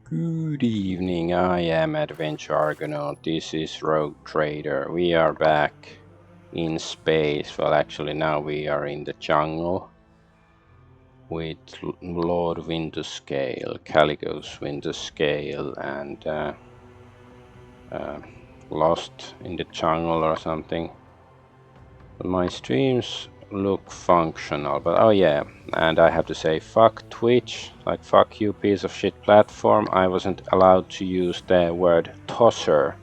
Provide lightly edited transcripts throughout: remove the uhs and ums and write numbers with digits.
Good evening, I am Adventure Argonaut, this is Rogue Trader. We are back in space, well actually now we are in the jungle with Lord Winterscale, Calico's Winterscale and uh, Lost in the Jungle or something. But my streams look functional, but oh yeah, and I have to say fuck Twitch, like fuck you piece of shit platform. I wasn't allowed to use the word tosser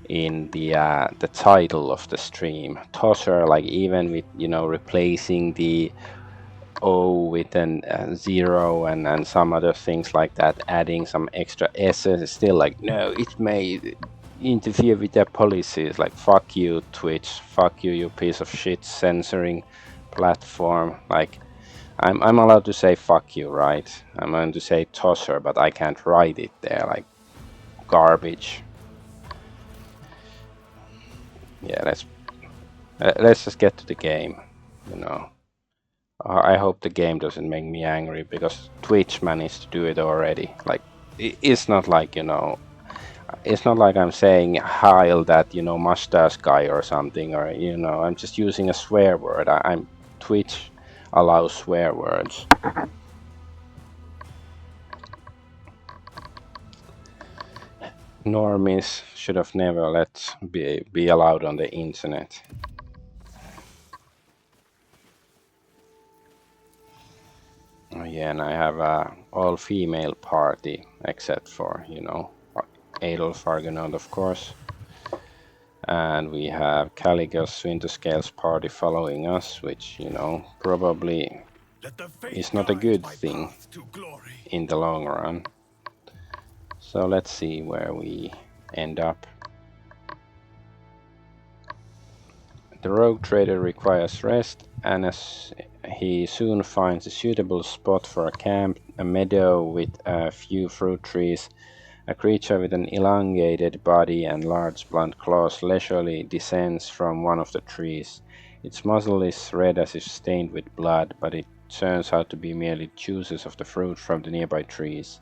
in the title of the stream. Tosser, like even with replacing the O with an zero and some other things like that, adding some extra S's, is still like no, it may interfere with their policies. Like fuck you Twitch, fuck you, you piece of shit censoring platform. Like I'm allowed to say fuck you, right? I'm going to say tosser, but I can't write it there, like garbage. Yeah, let's just get to the game, you know. I hope the game doesn't make me angry because Twitch managed to do it already. Like, it's not like, it's not like I'm saying Heil that, mustache guy or something, or, I'm just using a swear word. I'm Twitch allows swear words. Normies should have never let be allowed on the internet. Oh, yeah, and I have a all-female party, except for, Adolf Argonaut, of course. And we have Calico's Winterscale's party following us, which, probably is not a good thing in the long run. So let's see where we end up. The rogue trader requires rest, and as he soon finds a suitable spot for a camp, a meadow with a few fruit trees, a creature with an elongated body and large blunt claws leisurely descends from one of the trees. Its muzzle is red as if stained with blood, but it turns out to be merely juices of the fruit from the nearby trees.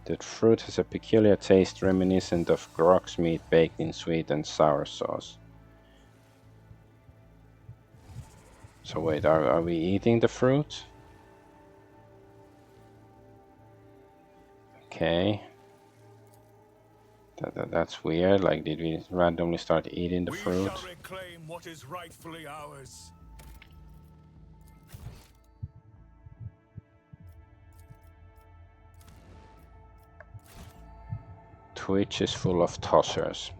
The fruit has a peculiar taste reminiscent of grog's meat baked in sweet and sour sauce. So wait, are we eating the fruit? Okay. That's weird. Like, did we randomly start eating the fruit? We shall reclaim what is rightfully ours. Twitch is full of tossers.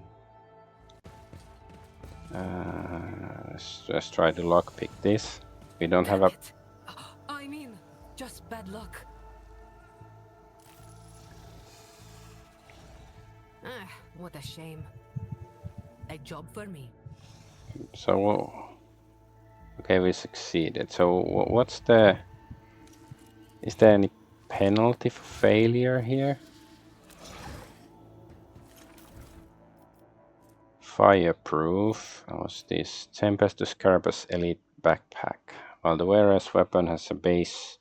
Let's try to lockpick this. We don't have a... I mean, just bad luck. What a shame. A job for me. So, okay, we succeeded. So, what's the... Is there any penalty for failure here? Fireproof. What's this? Tempestus Carapace Elite Backpack. While the wearer's weapon has a base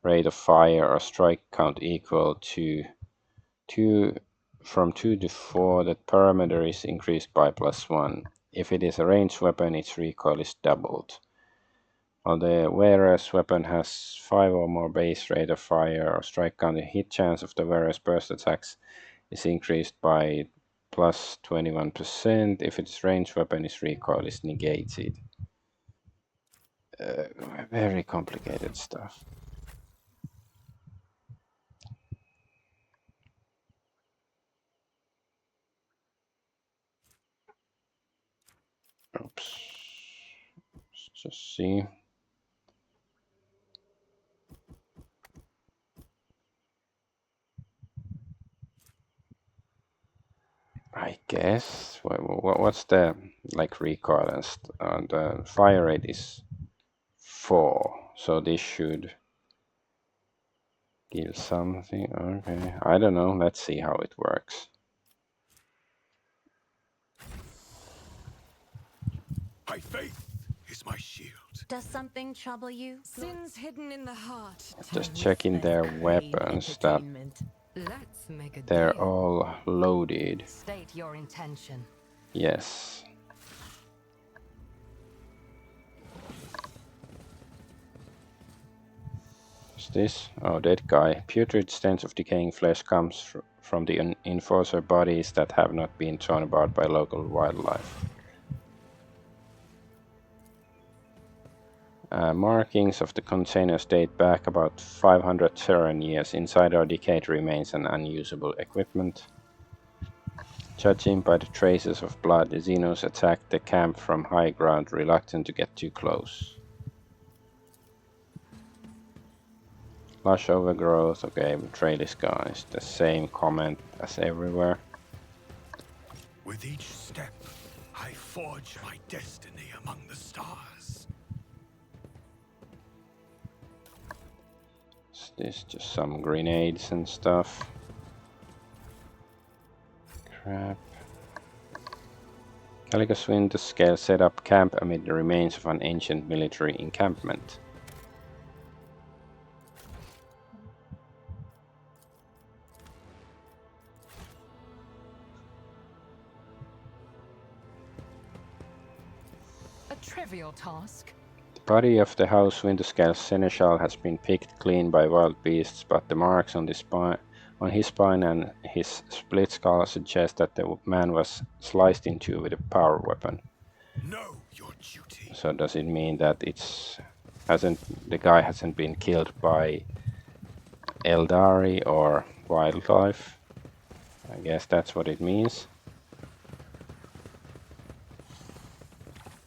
rate of fire or strike count equal to 2 from 2 to 4, that parameter is increased by +1. If it is a ranged weapon, its recoil is doubled. While the wearer's weapon has 5 or more base rate of fire or strike count, the hit chance of the wearer's burst attacks is increased by +21%. If its ranged weapon, its recoil is negated. Very complicated stuff. Oops. Let's just see. I guess. What's the recoil and the fire rate is 4, so this should give something. Okay, I don't know. Let's see how it works. My faith is my shield. Does something trouble you? Sins hidden in the heart. Just checking their weapons. That Let's make a They're deal. all loaded. State your intention. Yes. What's this? Oh, dead guy. Putrid stench of decaying flesh comes from the enforcer bodies that have not been torn apart by local wildlife. Markings of the containers date back about 500 Terran years. Inside are decayed remains and unusable equipment. Judging by the traces of blood, the Xenos attacked the camp from high ground, reluctant to get too close. Lush overgrowth. Okay, the trail is gone. It's the same comment as everywhere. With each step, I forge my destiny among the stars. Is this just some grenades and stuff? Crap. Calicos Winter Scale set up camp amid the remains of an ancient military encampment. A trivial task. The body of the House Winterscale seneschal has been picked clean by wild beasts, but the marks on his spine and his split skull suggest that the man was sliced in two with a power weapon. Know your duty. So does it mean that the guy hasn't been killed by Eldari or wildlife? I guess that's what it means.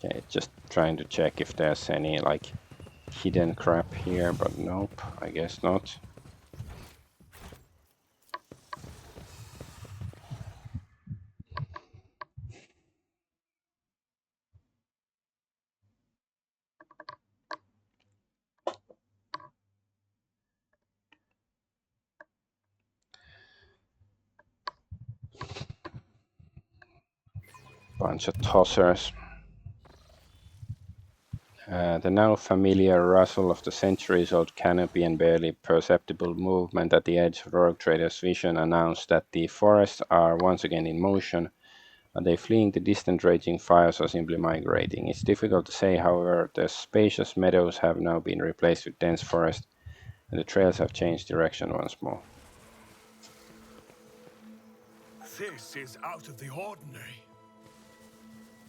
Okay, just trying to check if there's any like hidden crap here, but nope, I guess not. Bunch of tossers. The now familiar rustle of the centuries-old canopy and barely perceptible movement at the edge of Rogue Trader's vision announced that the forests are once again in motion. Are they fleeing the distant raging fires or simply migrating? It's difficult to say, however. The spacious meadows have now been replaced with dense forest, and the trails have changed direction once more. This is out of the ordinary.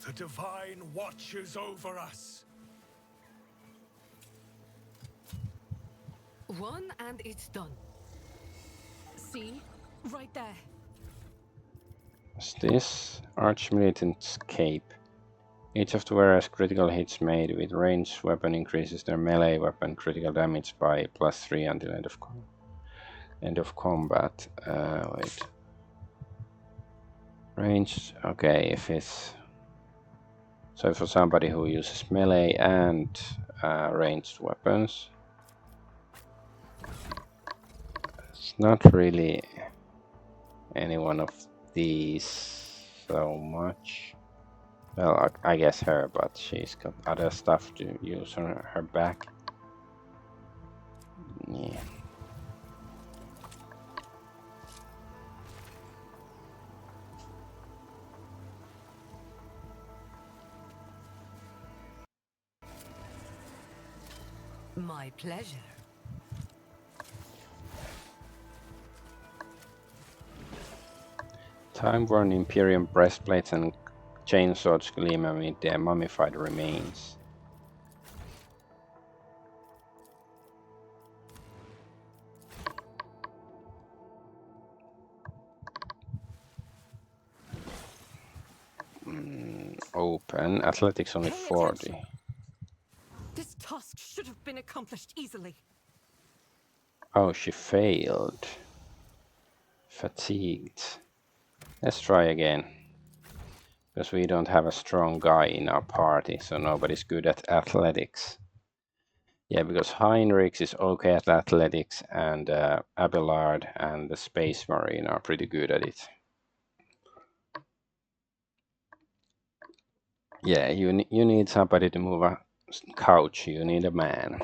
The divine watches over us. One and it's done. See? Right there. What's this? Archmilitant's Cape. Each of the various critical hits made with ranged weapon increases their melee weapon critical damage by +3 until end of combat. Wait. Ranged. Okay, if it's so for somebody who uses melee and ranged weapons. It's not really any one of these so much. Well, I guess her, but she's got other stuff to use on her back. Yeah. My pleasure. Time-worn Imperium breastplates and chainswords gleam amid their mummified remains. Open. Athletics only 40. This task should have been accomplished easily. Oh, she failed. Fatigued. Let's try again. Because we don't have a strong guy in our party, so nobody's good at athletics. Yeah, because Heinrichs is okay at athletics, and Abelard and the Space Marine are pretty good at it. Yeah, you need somebody to move a couch. You need a man.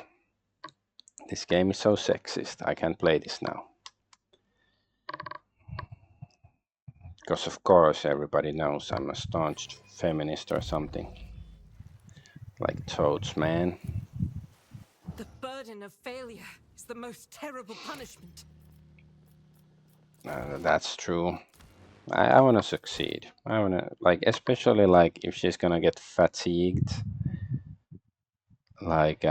This game is so sexist. I can't play this now. Because of course everybody knows I'm a staunch feminist or something. Like Toads, man. The burden of failure is the most terrible punishment. That's true. I want to succeed. I want to, like, especially like if she's gonna get fatigued, like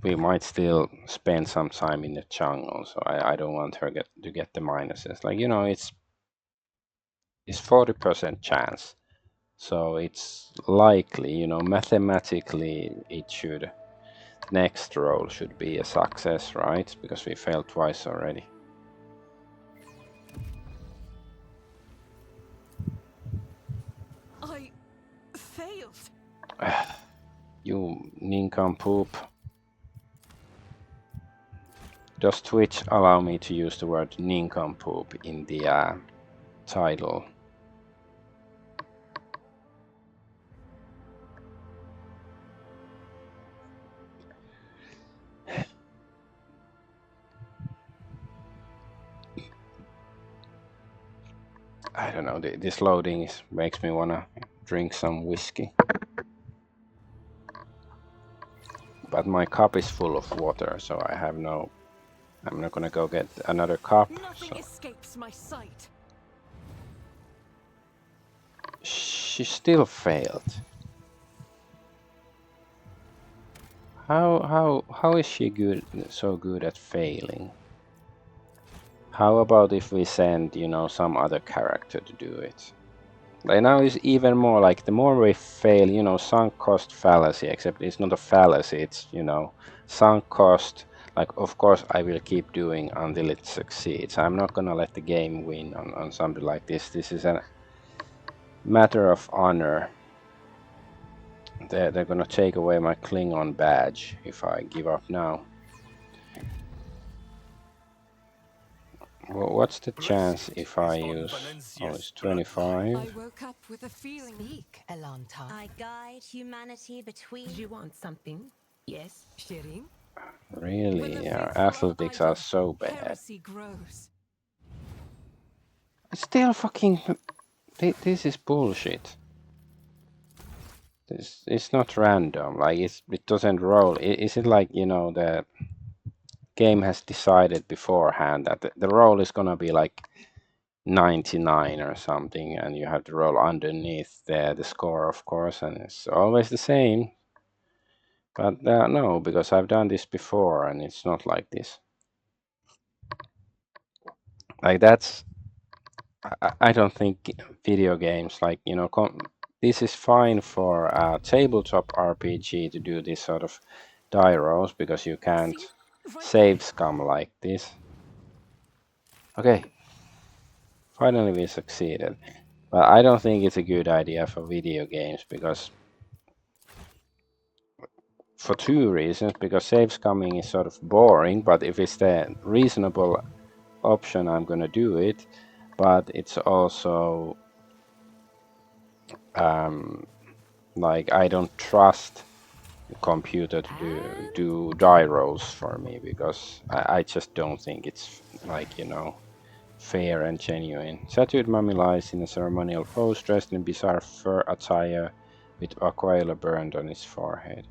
we might still spend some time in the jungle. So I don't want her to get the minuses. Like, you know, it's 40% chance. So it's likely, you know, mathematically it should, next roll should be a success, right? Because we failed twice already. I failed. You nincompoop. Does Twitch allow me to use the word nincompoop in the title? I don't know, this loading makes me wanna drink some whiskey. But my cup is full of water, so I have no... I'm not gonna go get another cup. Nothing escapes my sight. She still failed. How is she so good at failing? How about if we send, you know, some other character to do it? Like now is even more like the more we fail, you know, sunk cost fallacy, except it's not a fallacy, it's, you know, sunk cost. Like, of course I will keep doing until it succeeds. I'm not gonna let the game win on something like this. This is a matter of honor. They're gonna take away my Klingon badge if I give up now. Well, what's the chance if I use... Oh, it's 25. I woke up with a feeling. Speak, Elanta. I guide humanity between. Do you want something? Yes. Shireen? Really? Our athletics are so bad. Heresy grows. Still fucking... This is bullshit. It's not random. Like, it doesn't roll. Is it like, you know, the game has decided beforehand that the roll is gonna be like 99 or something, and you have to roll underneath the score, of course, and it's always the same. But no, because I've done this before and it's not like this. Like, that's... I don't think video games, like, you know, this is fine for a tabletop RPG to do this sort of die rolls, because you can't See? Right save there. scum like this. Okay. Finally we succeeded. But I don't think it's a good idea for video games, because... For two reasons. Because save scumming is sort of boring, but if it's the reasonable option, I'm gonna do it. But it's also... like, I don't trust the computer to do die rolls for me, because I just don't think it's, like, you know, fair and genuine. Satyr mummy lies in a ceremonial pose, dressed in bizarre fur attire with aquila burned on his forehead.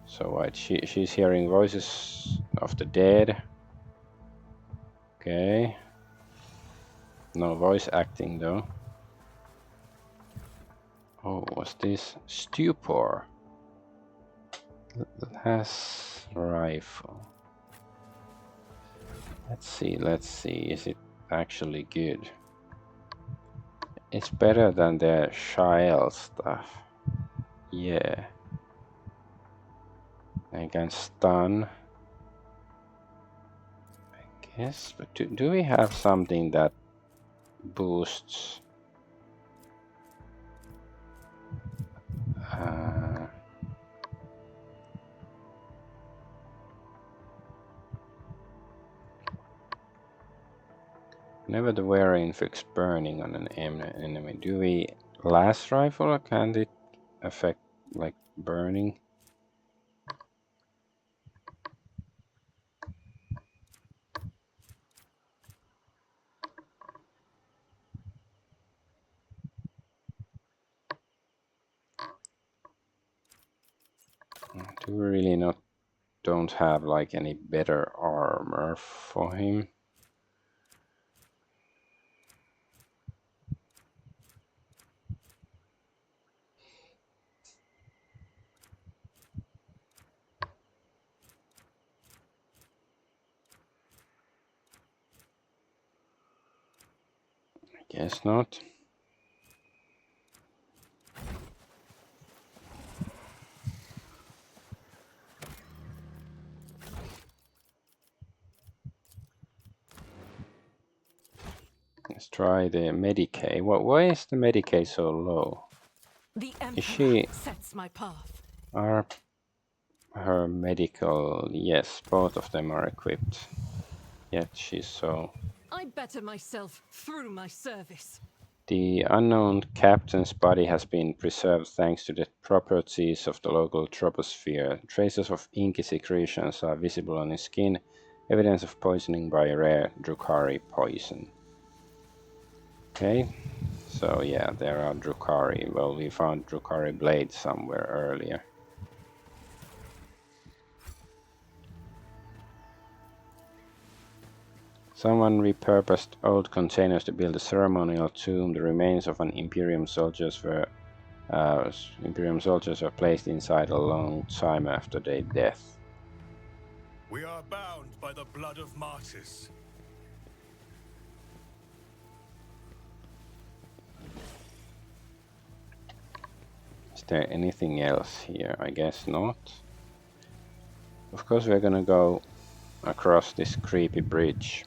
So what? She's hearing voices of the dead. Okay. No voice acting though. Oh, what's this? Stupor. Has rifle. Let's see. Is it actually good? It's better than the Shael stuff. Yeah. I can stun. I guess, but do we have something that boosts? Never the wearer inflicts burning on an enemy. Do we last rifle, or can it affect like burning? Do we really don't have like any better armor for him? I guess not. Let's try the Medicaid. Why is the Medicaid so low? The Is Emperor she sets my path. are her medical? Yes, both of them are equipped. Yet she's so. I better myself through my service. The unknown captain's body has been preserved thanks to the properties of the local troposphere. Traces of inky secretions are visible on his skin, evidence of poisoning by a rare Drukhari poison. Okay, so yeah, there are Drukhari. Well, we found Drukhari blades somewhere earlier. Someone repurposed old containers to build a ceremonial tomb. The remains of an Imperium soldiers were placed inside a long time after their death. We are bound by the blood of martyrs. Is there anything else here? I guess not. Of course, we're gonna go across this creepy bridge.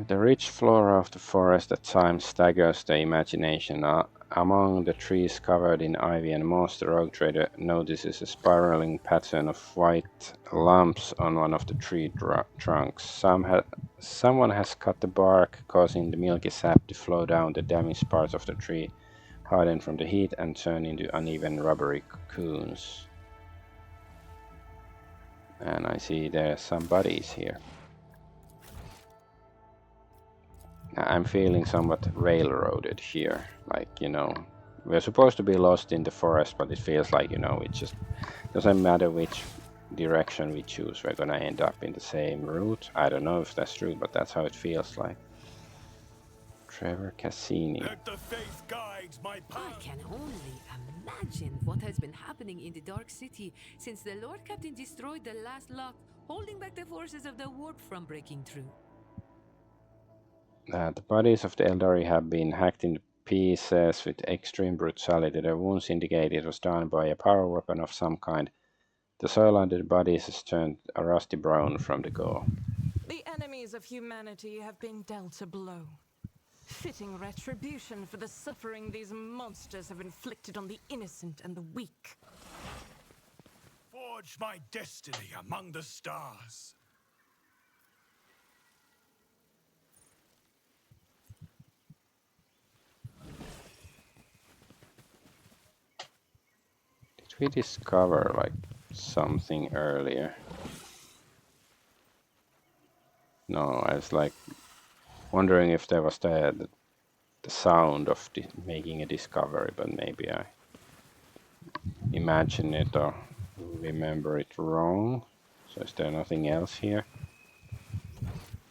The rich flora of the forest at times staggers the imagination. Among the trees covered in ivy and moss, the rogue trader notices a spiraling pattern of white lumps on one of the tree trunks. Someone has cut the bark, causing the milky sap to flow down the damaged parts of the tree, harden from the heat and turn into uneven rubbery cocoons. And I see there's some bodies here. I'm feeling somewhat railroaded here. Like, you know, we're supposed to be lost in the forest, but it feels like, you know, it just doesn't matter which direction we choose, we're gonna end up in the same route. I don't know if that's true, but that's how it feels like. Trevor Cassini. Let the faith guide my I path. can only imagine what has been happening in the Dark City since the Lord Captain destroyed the last lock, holding back the forces of the warp from breaking through. The bodies of the Eldari have been hacked into pieces with extreme brutality. Their wounds indicate it was done by a power weapon of some kind. The soil under the bodies has turned a rusty brown from the gore. The enemies of humanity have been dealt a blow. Fitting retribution for the suffering these monsters have inflicted on the innocent and the weak. Forge my destiny among the stars. Did we discover like something earlier? No, I was like wondering if there was the sound of making a discovery, but maybe I imagine it or remember it wrong. So is there nothing else here?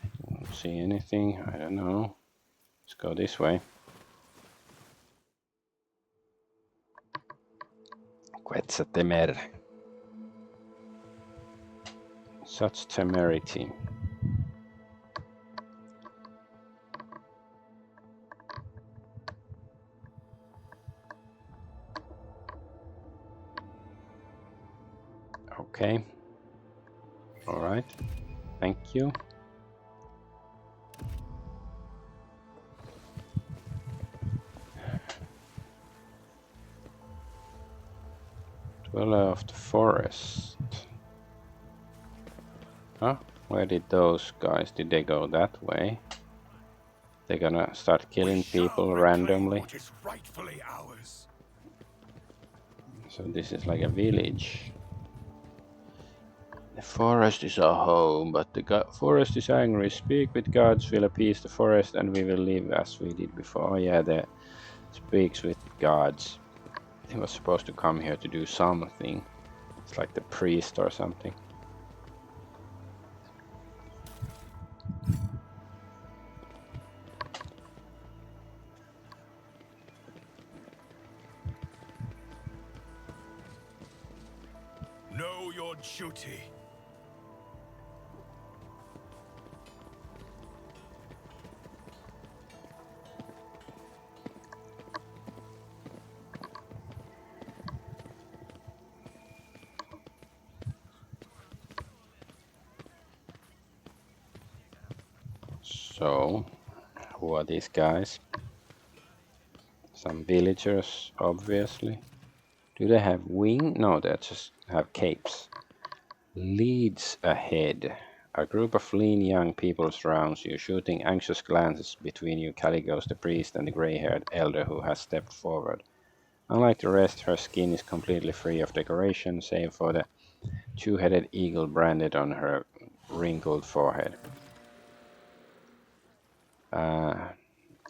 I don't see anything. I don't know. Let's go this way. Quetza temer. Such temerity. Okay. All right. Thank you. Dweller of the forest. Huh? Where did those guys? Did they go that way? They're gonna start killing We shall people reclaim randomly. what is rightfully ours. So this is like a village. The forest is our home, but the forest is angry. Speak with gods, we'll appease the forest, and we will live as we did before. Oh yeah, the speaks with gods. He was supposed to come here to do something. It's like the priest or something. Know your duty. So, who are these guys? Some villagers, obviously. Do they have wings? No, they just have capes. Leads ahead. A group of lean young people surrounds you, shooting anxious glances between you. Caligos, the priest, and the gray-haired elder who has stepped forward. Unlike the rest, her skin is completely free of decoration, save for the two-headed eagle branded on her wrinkled forehead.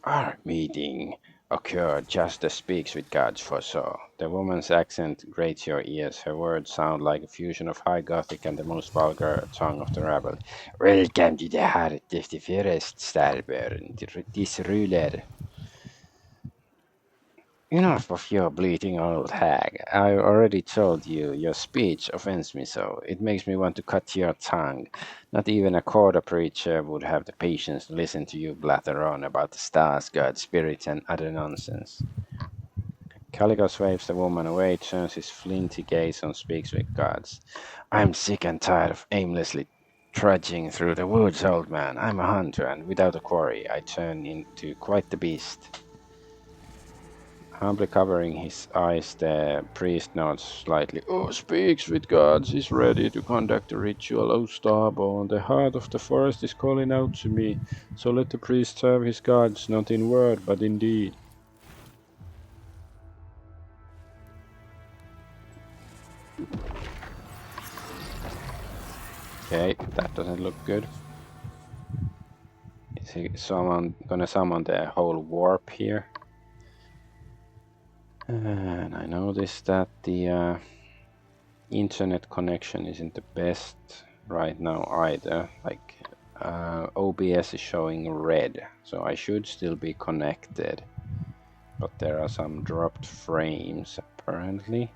Our meeting occurred just as Speaks with Gods foresaw. The woman's accent grates your ears. Her words sound like a fusion of High Gothic and the most vulgar tongue of the rabble. Welcome to the heart of the forest, Starburn, this ruler. Enough of your bleating old hag. I already told you your speech offends me so. It makes me want to cut your tongue. Not even a quarter preacher would have the patience to listen to you blather on about the stars, God, spirits, and other nonsense. Caligos waves the woman away, turns his flinty gaze on Speaks with Gods. I'm sick and tired of aimlessly trudging through the woods, old man. I'm a hunter, and without a quarry, I turn into quite the beast. Humbly covering his eyes, the priest nods slightly. Oh, Speaks with gods is ready to conduct a ritual. Oh, Starborn, the heart of the forest is calling out to me. So let the priest serve his gods, not in word, but in deed. Okay, that doesn't look good. Is he gonna summon the whole warp here? And I noticed that the internet connection isn't the best right now either. Like OBS is showing red, so I should still be connected, but there are some dropped frames apparently.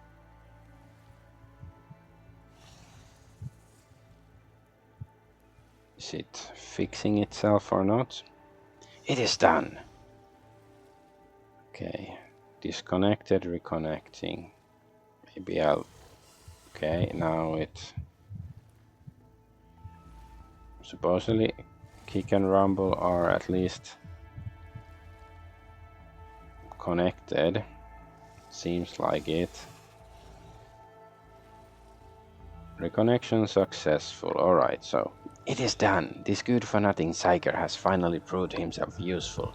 Is it fixing itself or not? It is done. Okay, disconnected, reconnecting. Maybe I'll... Okay, now it supposedly Kick and Rumble are at least connected. Seems like it. Reconnection successful. Alright, so it is done. This good-for-nothing psyker has finally proved himself useful.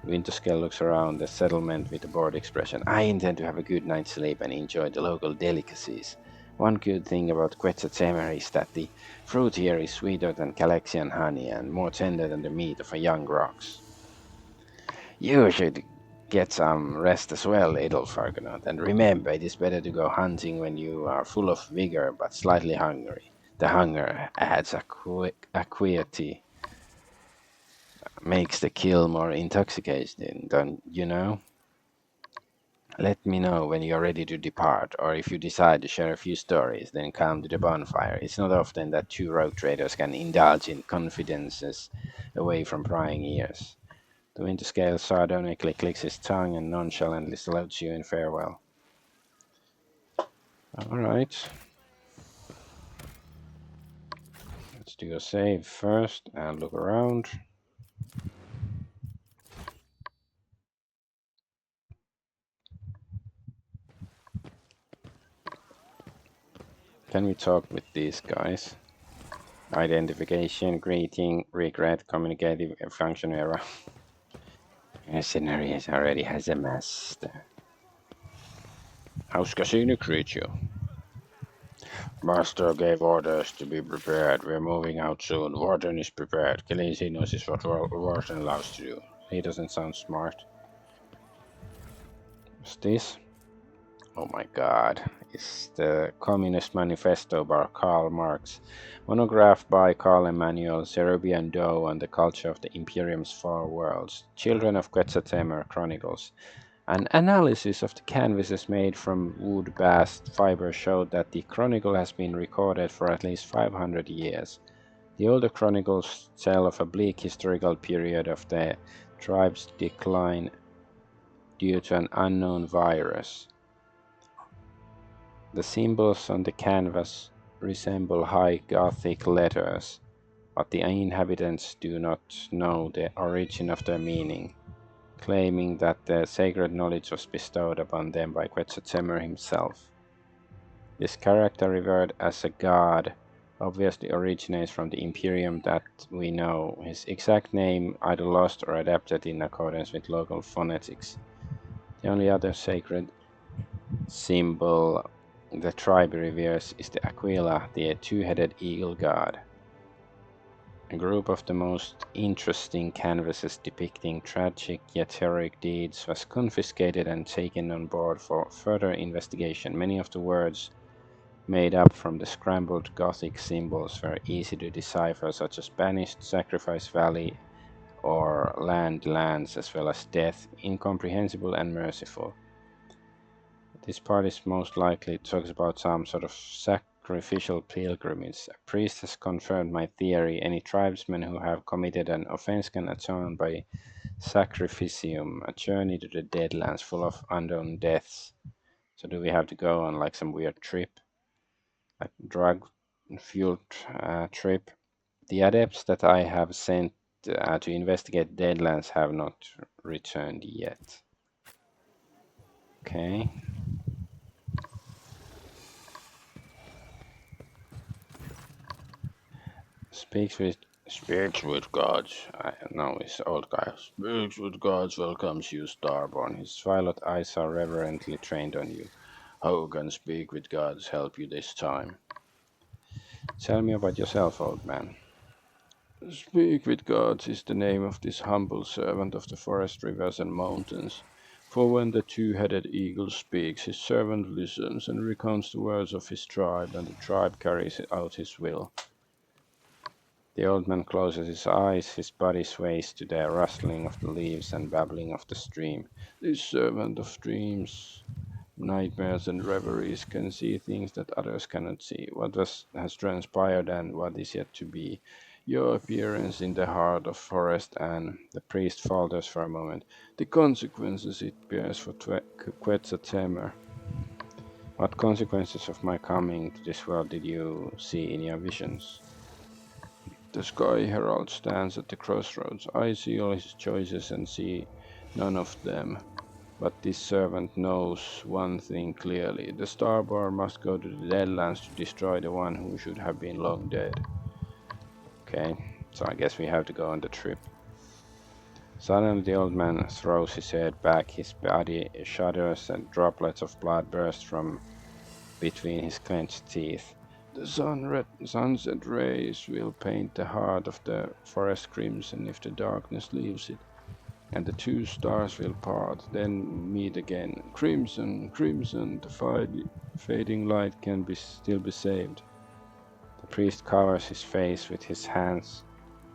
Winterscale looks around the settlement with a bored expression. I intend to have a good night's sleep and enjoy the local delicacies. One good thing about Quetzalcoatl is that the fruit here is sweeter than Calaxian honey and more tender than the meat of a young ox. You should get some rest as well, Adolf Argonaut, and remember, it is better to go hunting when you are full of vigor but slightly hungry. The hunger adds acuity, makes the kill more intoxicating, don't you know? Let me know when you're ready to depart, or if you decide to share a few stories, then come to the bonfire. It's not often that two rogue traders can indulge in confidences away from prying ears. The Winterscale sardonically clicks his tongue and nonchalantly salutes you in farewell. Alright. Let's do a save first and look around. Can we talk with these guys? Identification, greeting, regret, communicative function error. Mercenaries already has a master. Hauska sinne, creature? Master gave orders to be prepared. We're moving out soon. Warden is prepared. Khaleesi knows is what Warden allows to do. He doesn't sound smart. What's this? Oh my god. It's the Communist Manifesto by Karl Marx. Monograph by Karl Emanuel, Serbian Doe on the Culture of the Imperium's Four Worlds. Children of Quetzaltemer Chronicles. An analysis of the canvases made from wood-based fiber showed that the chronicle has been recorded for at least 500 years. The older chronicles tell of a bleak historical period of the tribe's decline due to an unknown virus. The symbols on the canvas resemble high Gothic letters, but the inhabitants do not know the origin of their meaning, claiming that the sacred knowledge was bestowed upon them by Quetzaltemer himself. This character, revered as a god, obviously originates from the Imperium that we know. His exact name either lost or adapted in accordance with local phonetics. The only other sacred symbol the tribe reveres is the Aquila, the two-headed eagle god. A group of the most interesting canvases depicting tragic yet heroic deeds was confiscated and taken on board for further investigation. Many of the words made up from the scrambled Gothic symbols were easy to decipher, such as banished, sacrifice valley, or lands, as well as death, incomprehensible and merciful. This part is most likely talks about some sort of sacrificial pilgrimage. A priest has confirmed my theory. Any tribesmen who have committed an offense can atone by sacrificium, a journey to the Deadlands full of unknown deaths. So do we have to go on like some weird trip, like drug-fueled trip? The adepts that I have sent to investigate Deadlands have not returned yet. Okay. Speaks with gods. I know this old guy. Speaks with gods, welcomes you, Starborn. His violet eyes are reverently trained on you. How can speak with gods help you this time? Tell me about yourself, old man. Speak with gods is the name of this humble servant of the forest, rivers, and mountains. For when the two-headed eagle speaks, his servant listens and recounts the words of his tribe, and the tribe carries out his will. The old man closes his eyes, his body sways to the rustling of the leaves and babbling of the stream. This servant of dreams, nightmares, and reveries can see things that others cannot see. What has transpired and what is yet to be. Your appearance in the heart of forest, and the priest falters for a moment. The consequences it bears for Quetzaltemer. What consequences of my coming to this world did you see in your visions? The Sky Herald stands at the crossroads. I see all his choices and see none of them. But this servant knows one thing clearly. The Starborn must go to the Deadlands to destroy the one who should have been long dead. Okay, so I guess we have to go on the trip. Suddenly the old man throws his head back, his body shudders, and droplets of blood burst from between his clenched teeth. The sunset rays will paint the heart of the forest crimson if the darkness leaves it, and the two stars will part, then meet again. Crimson, crimson, the fading light can still be saved. The priest covers his face with his hands,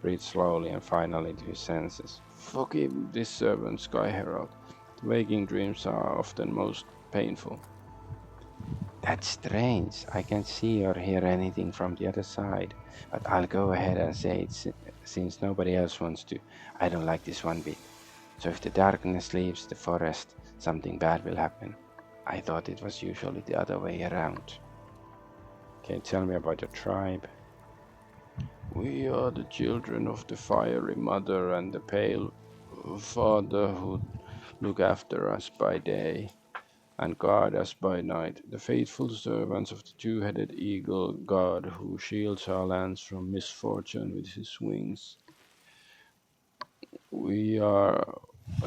breathes slowly, and finally to his senses. Forgive this servant, Sky Herald. The waking dreams are often most painful. That's strange. I can't see or hear anything from the other side, but I'll go ahead and say it since nobody else wants to. I don't like this one bit. So if the darkness leaves the forest, something bad will happen. I thought it was usually the other way around. Okay, tell me about your tribe. We are the children of the fiery mother and the pale father who look after us by day and guard us by night, the faithful servants of the two-headed eagle god who shields our lands from misfortune with his wings. We are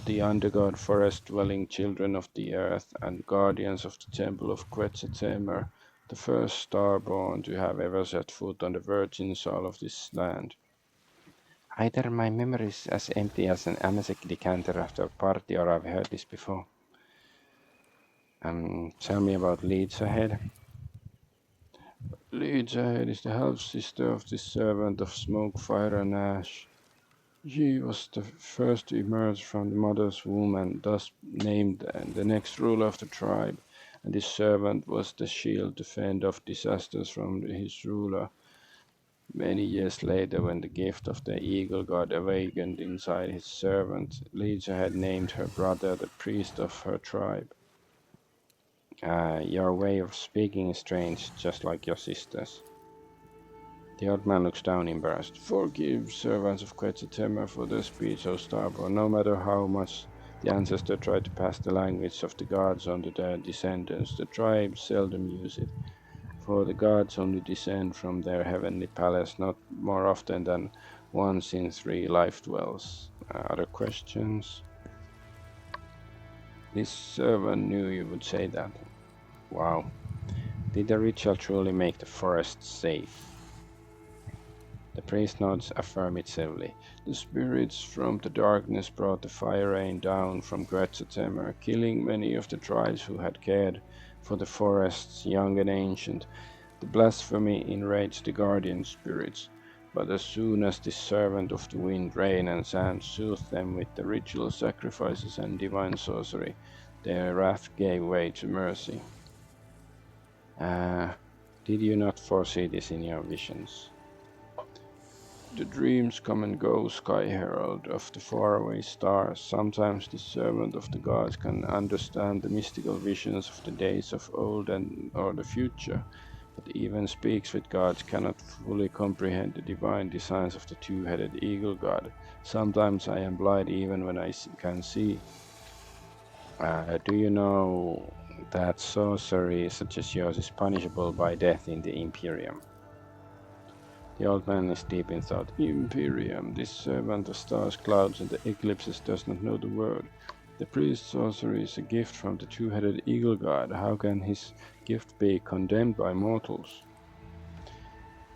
the undergod forest-dwelling children of the earth and guardians of the temple of Quetzaltemer, the first starborn to have ever set foot on the virgin soil of this land. Either my memory is as empty as an Amazec decanter after a party, or I've heard this before. Tell me about Leeds Ahead. Leeds Ahead is the half-sister of this servant of smoke, fire, and ash. She was the first to emerge from the mother's womb and thus named the next ruler of the tribe, and this servant was the shield to fend off disasters from his ruler. Many years later, when the gift of the eagle god awakened inside his servant, Legia had named her brother the priest of her tribe. Your way of speaking is strange, just like your sister's. The old man looks down embarrassed. Forgive servants of Quetzaltemmer for their speech, O Starborn. No matter how much the ancestor tried to pass the language of the gods on to their descendants, the tribe seldom use it. For the gods only descend from their heavenly palace, not more often than once in 3 life dwells. Other questions? This servant knew you would say that. Wow. Did the ritual truly make the forest safe? The priest nods affirmatively. The spirits from the darkness brought the fire rain down from Quetzaltemmer, killing many of the tribes who had cared for the forests, young and ancient. The blasphemy enraged the guardian spirits, but as soon as the servant of the wind, rain, and sand soothed them with the ritual sacrifices and divine sorcery, their wrath gave way to mercy. Did you not foresee this in your visions? The dreams come and go, Sky Herald of the faraway stars. Sometimes the servant of the gods can understand the mystical visions of the days of old or the future, but even speaks with gods cannot fully comprehend the divine designs of the two-headed eagle god. Sometimes I am blind even when I can see. Do you know that sorcery such as yours is punishable by death in the Imperium? The old man is deep in thought. Imperium, this servant of stars, clouds, and the eclipses does not know the word. The priest's sorcery is a gift from the two-headed eagle god. How can his gift be condemned by mortals?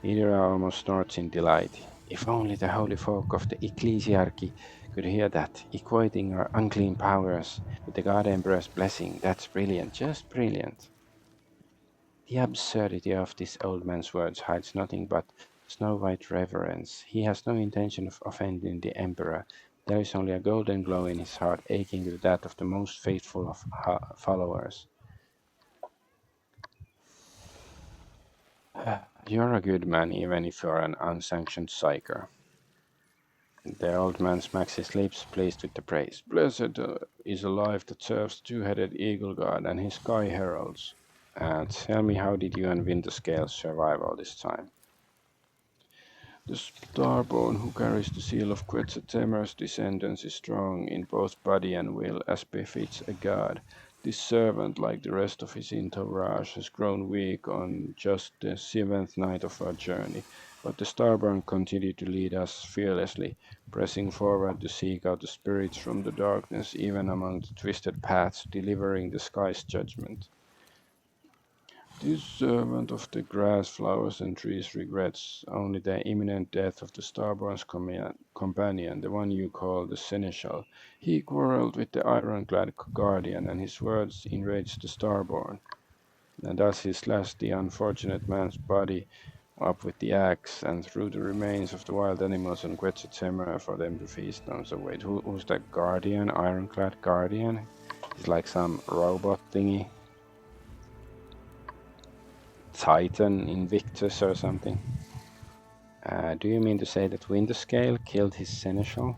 Idira almost snorts in delight. If only the holy folk of the ecclesiarchy could hear that, equating our unclean powers with the God Emperor's blessing. That's brilliant, just brilliant. The absurdity of this old man's words hides nothing but snow-white reverence. He has no intention of offending the Emperor. There is only a golden glow in his heart, aching with that of the most faithful of followers. You're a good man, even if you're an unsanctioned psyker. The old man smacks his lips, pleased with the praise. Blessed is a life that serves the two-headed eagle god and his sky heralds. Tell me, how did you and Winterscale survive all this time? The starborn who carries the seal of Quetzaltemmer's descendants is strong in both body and will, as befits a god. This servant, like the rest of his entourage, has grown weak on just the 7th night of our journey, but the starborn continued to lead us fearlessly, pressing forward to seek out the spirits from the darkness, even among the twisted paths, delivering the sky's judgment. This servant of the grass, flowers, and trees regrets only the imminent death of the starborn's companion, the one you call the seneschal. He quarreled with the ironclad guardian, and his words enraged the starborn. And thus he slashed the unfortunate man's body up with the axe and threw the remains of the wild animals on Quetzaltemmer for them to feast on. So wait, who's that guardian, ironclad guardian? He's like some robot thingy. Titan Invictus or something. Do you mean to say that Winterscale killed his seneschal?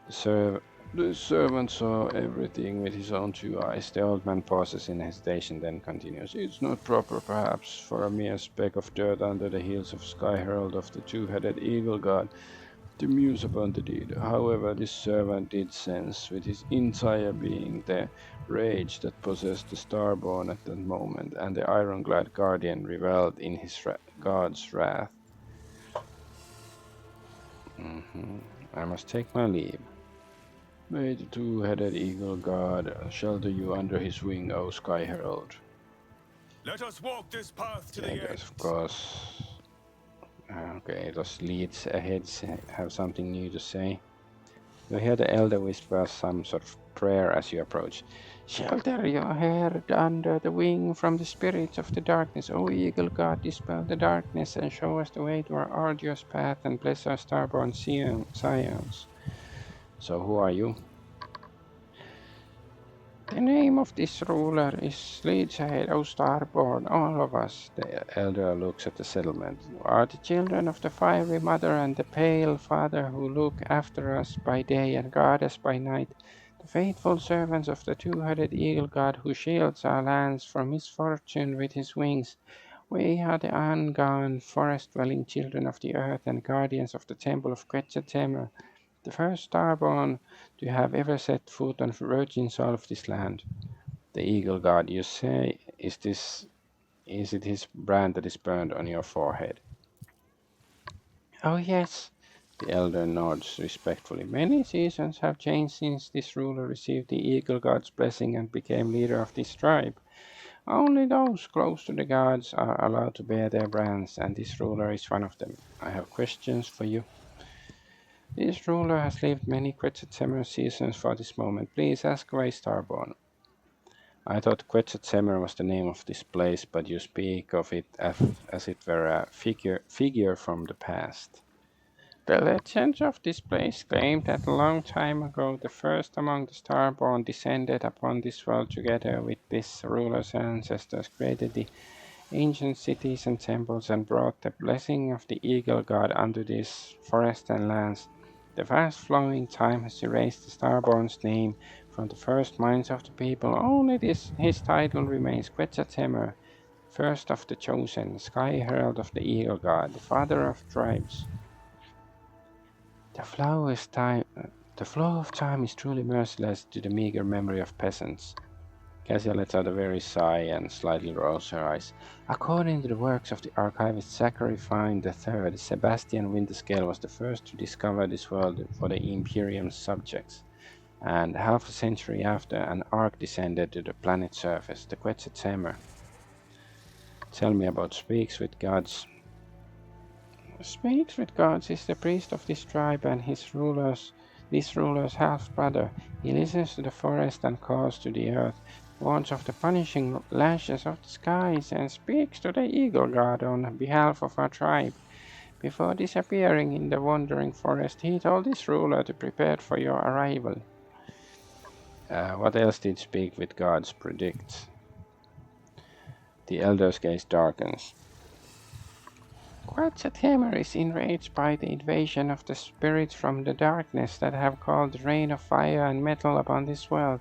The servant saw everything with his own 2 eyes. The old man pauses in hesitation, then continues. It's not proper, perhaps, for a mere speck of dirt under the heels of Sky Herald of the two-headed eagle god to muse upon the deed. However, this servant did sense with his entire being the rage that possessed the starborn at that moment, and the ironclad guardian reveled in his god's wrath. I must take my leave. May the two-headed eagle god shelter you under his wing, O Sky Herald. Let us walk this path to the Take end. us, of course. Okay, those leads ahead have something new to say. You hear the elder whisper some sort of prayer as you approach. Shelter your head under the wing from the spirits of the darkness. O eagle god, dispel the darkness and show us the way to our arduous path and bless our starborn scions. So who are you? The name of this ruler is leads ahead, O starborn, all of us. The elder looks at the settlement. You are the children of the fiery mother and the pale father who look after us by day and guard us by night. The faithful servants of the two-headed eagle god who shields our lands from misfortune with his wings. We are the ungone, forest-dwelling children of the earth and guardians of the temple of Quetzalcoatl, the first starborn to have ever set foot on virgin soil of this land. The eagle god, you say, is it his brand that is burned on your forehead? Oh yes, the elder nods respectfully. Many seasons have changed since this ruler received the eagle god's blessing and became leader of this tribe. Only those close to the gods are allowed to bear their brands, and this ruler is one of them. I have questions for you. This ruler has lived many Quetzalcoatl seasons for this moment. Please ask away, Starborn. I thought Quetzalcoatl was the name of this place, but you speak of it as it were a figure from the past. The legends of this place claim that a long time ago the first among the Starborn descended upon this world together with this ruler's ancestors, created the ancient cities and temples, and brought the blessing of the eagle god unto these forests and lands. The fast flowing time has erased the Starborn's name from the first minds of the people. Only his title remains Quetzalcoatl, first of the chosen, sky herald of the eagle god, the father of tribes. The flow, is time, the flow of time is truly merciless to the meager memory of peasants. Cassia lets out a very sigh and slightly rolls her eyes. According to the works of the archivist Zachary Fine III, Sebastian Winterscale was the first to discover this world for the Imperium's subjects, and half a century after, an ark descended to the planet's surface, the Quetzalcoatl. Tell me about Speaks with Gods. Speaks with Gods is the priest of this tribe and this ruler's half-brother. He listens to the forest and calls to the earth, warns of the punishing lashes of the skies, and speaks to the eagle god on behalf of our tribe. Before disappearing in the wandering forest, he told this ruler to prepare for your arrival. What else did Speak with Gods predict? The elder's gaze darkens. Quetzalcoatl is enraged by the invasion of the spirits from the darkness that have called the rain of fire and metal upon this world.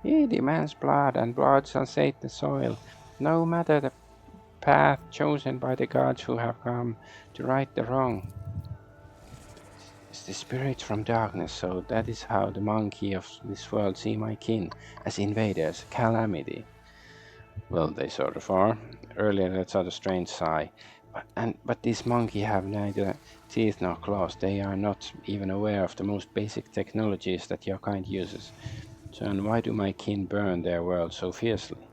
He demands blood, and blood shall sate the soil, no matter the path chosen by the gods who have come to right the wrong. It's the spirits from darkness, so that is how the monkey of this world see my kin, as invaders, calamity. Well, they sort of are. Earlier, let out a strange sigh. But this monkey have neither teeth nor claws. They are not even aware of the most basic technologies that your kind uses. So, and why do my kin burn their world so fiercely?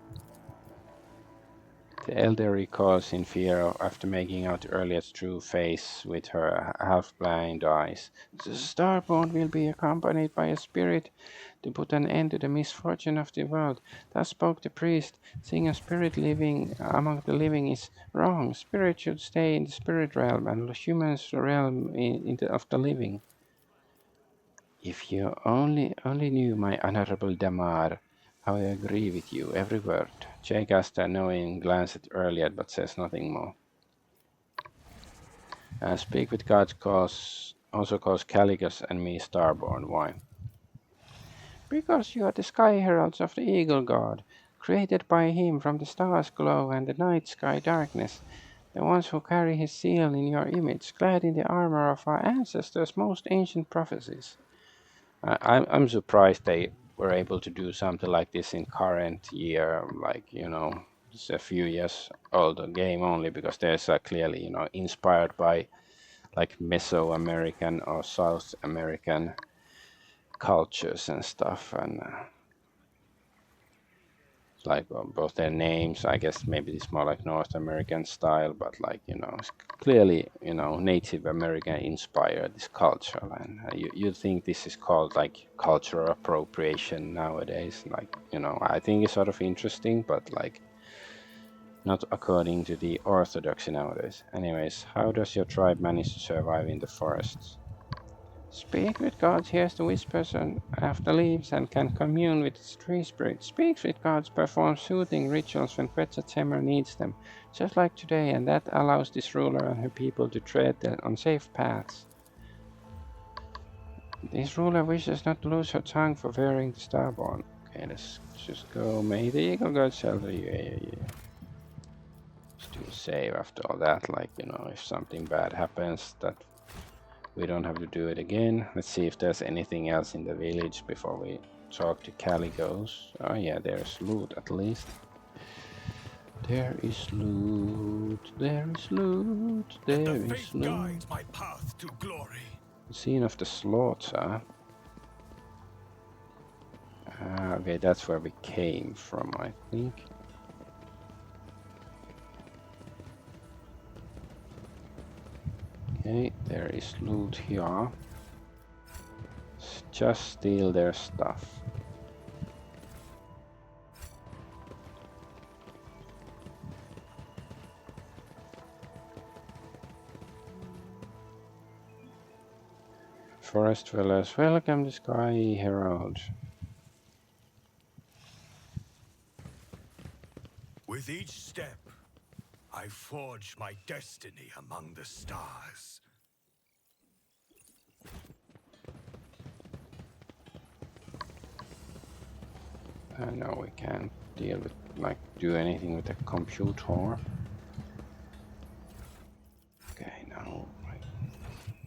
The elder recalls in fear after making out Earliet's true face with her half-blind eyes. The Starborn will be accompanied by a spirit to put an end to the misfortune of the world. Thus spoke the priest. Seeing a spirit living among the living is wrong. Spirit should stay in the spirit realm, and humans realm of the living. If you only knew, my honorable Damar, how I agree with you, every word. Jay casts a knowing glance at Earliet, but says nothing more. Speak with God also calls Caligus and me Starborn. Why? Because you are the sky heralds of the eagle god, created by him from the stars' glow and the night sky darkness, the ones who carry his seal in your image, clad in the armor of our ancestors' most ancient prophecies. I'm surprised they were able to do something like this in current year, like, it's a few years old game only, because there's clearly, inspired by like Mesoamerican or South American cultures and stuff. And like both their names. I guess maybe it's more like North American style, but like, you know, it's clearly, you know, Native American inspired, this culture. And you think this is called like cultural appropriation nowadays. Like, you know, I think it's sort of interesting, but like not according to the orthodoxy nowadays. Anyways, how does your tribe manage to survive in the forests? Speak with gods, hears the whispers of the leaves, and can commune with its tree spirit. Speaks with gods, performs soothing rituals when Quetzaltemmer needs them, just like today, and that allows this ruler and her people to tread on safe paths. This ruler wishes not to lose her tongue for wearing the starborn. Okay, let's just go. May the eagle god shelter you. Yeah. Still save after all that, like, you know, if something bad happens, that we don't have to do it again. Let's see if there's anything else in the village before we talk to Caligos. Oh yeah, there's loot at least. There is loot, there is loot, Let there the is faith loot. guide my path to glory. The scene of the slaughter. Okay, that's where we came from, I think. Okay, there is loot here. Just steal their stuff. Forest dwellers, welcome to Sky Herald. With each step, I forge my destiny among the stars. No, we can't deal with, like, do anything with the computer. Okay, now I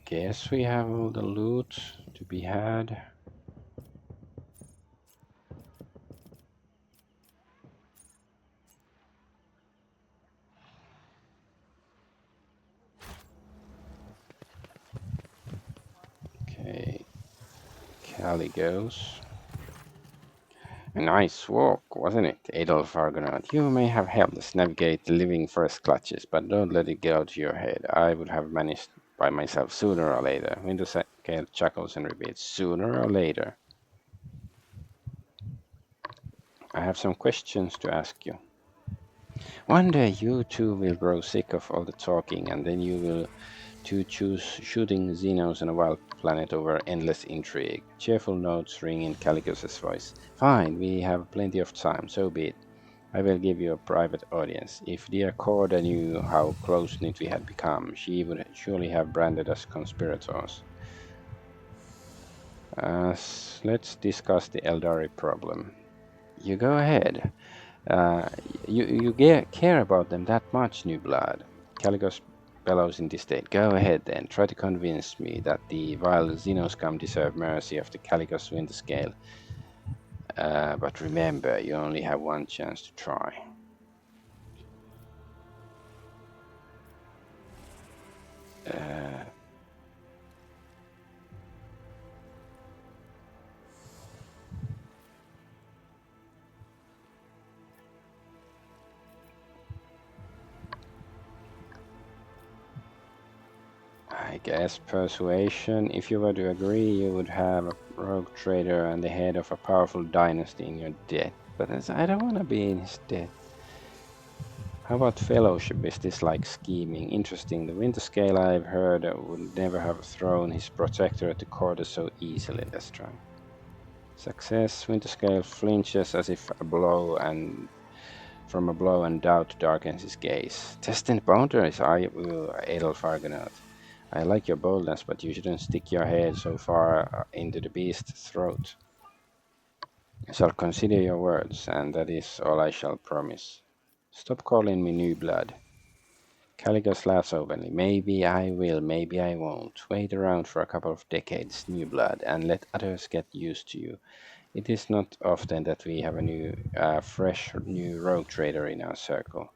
guess we have all the loot to be had. Okay, Caligos. A nice walk, wasn't it, Adolf Argonaut? You may have helped us navigate the living forest clutches, but don't let it get out of your head. I would have managed by myself sooner or later. Winterscale chuckles and repeats, sooner or later. I have some questions to ask you. One day you two will grow sick of all the talking, and then you will to choose shooting Xenos on a wild planet over endless intrigue. Cheerful notes ring in Caligos's voice. Fine, we have plenty of time, so be it. I will give you a private audience. If dear Corda knew how close-knit we had become, she would surely have branded us conspirators. Let's discuss the Eldari problem. You go ahead. You care about them that much, new blood. Caligos bellows in disdain. Go ahead then, try to convince me that the vile Xenoscum deserve mercy of the Caligos Winterscale. But remember, you only have one chance to try. I guess persuasion. If you were to agree, you would have a rogue trader and the head of a powerful dynasty in your debt. But I don't want to be in his debt. How about fellowship? Is this like scheming? Interesting. The Winterscale, I've heard, would never have thrown his protectorate to quarter so easily. Let's try. Success. Winterscale flinches as if from a blow, and doubt darkens his gaze. Testing the boundaries, are you, Adolf Argonaut? I like your boldness, but you shouldn't stick your head so far into the beast's throat. I shall consider your words, and that is all I shall promise. Stop calling me new blood. Caligos laughs openly. Maybe I will, maybe I won't. Wait around for a couple of decades, new blood, and let others get used to you. It is not often that we have a fresh new rogue trader in our circle.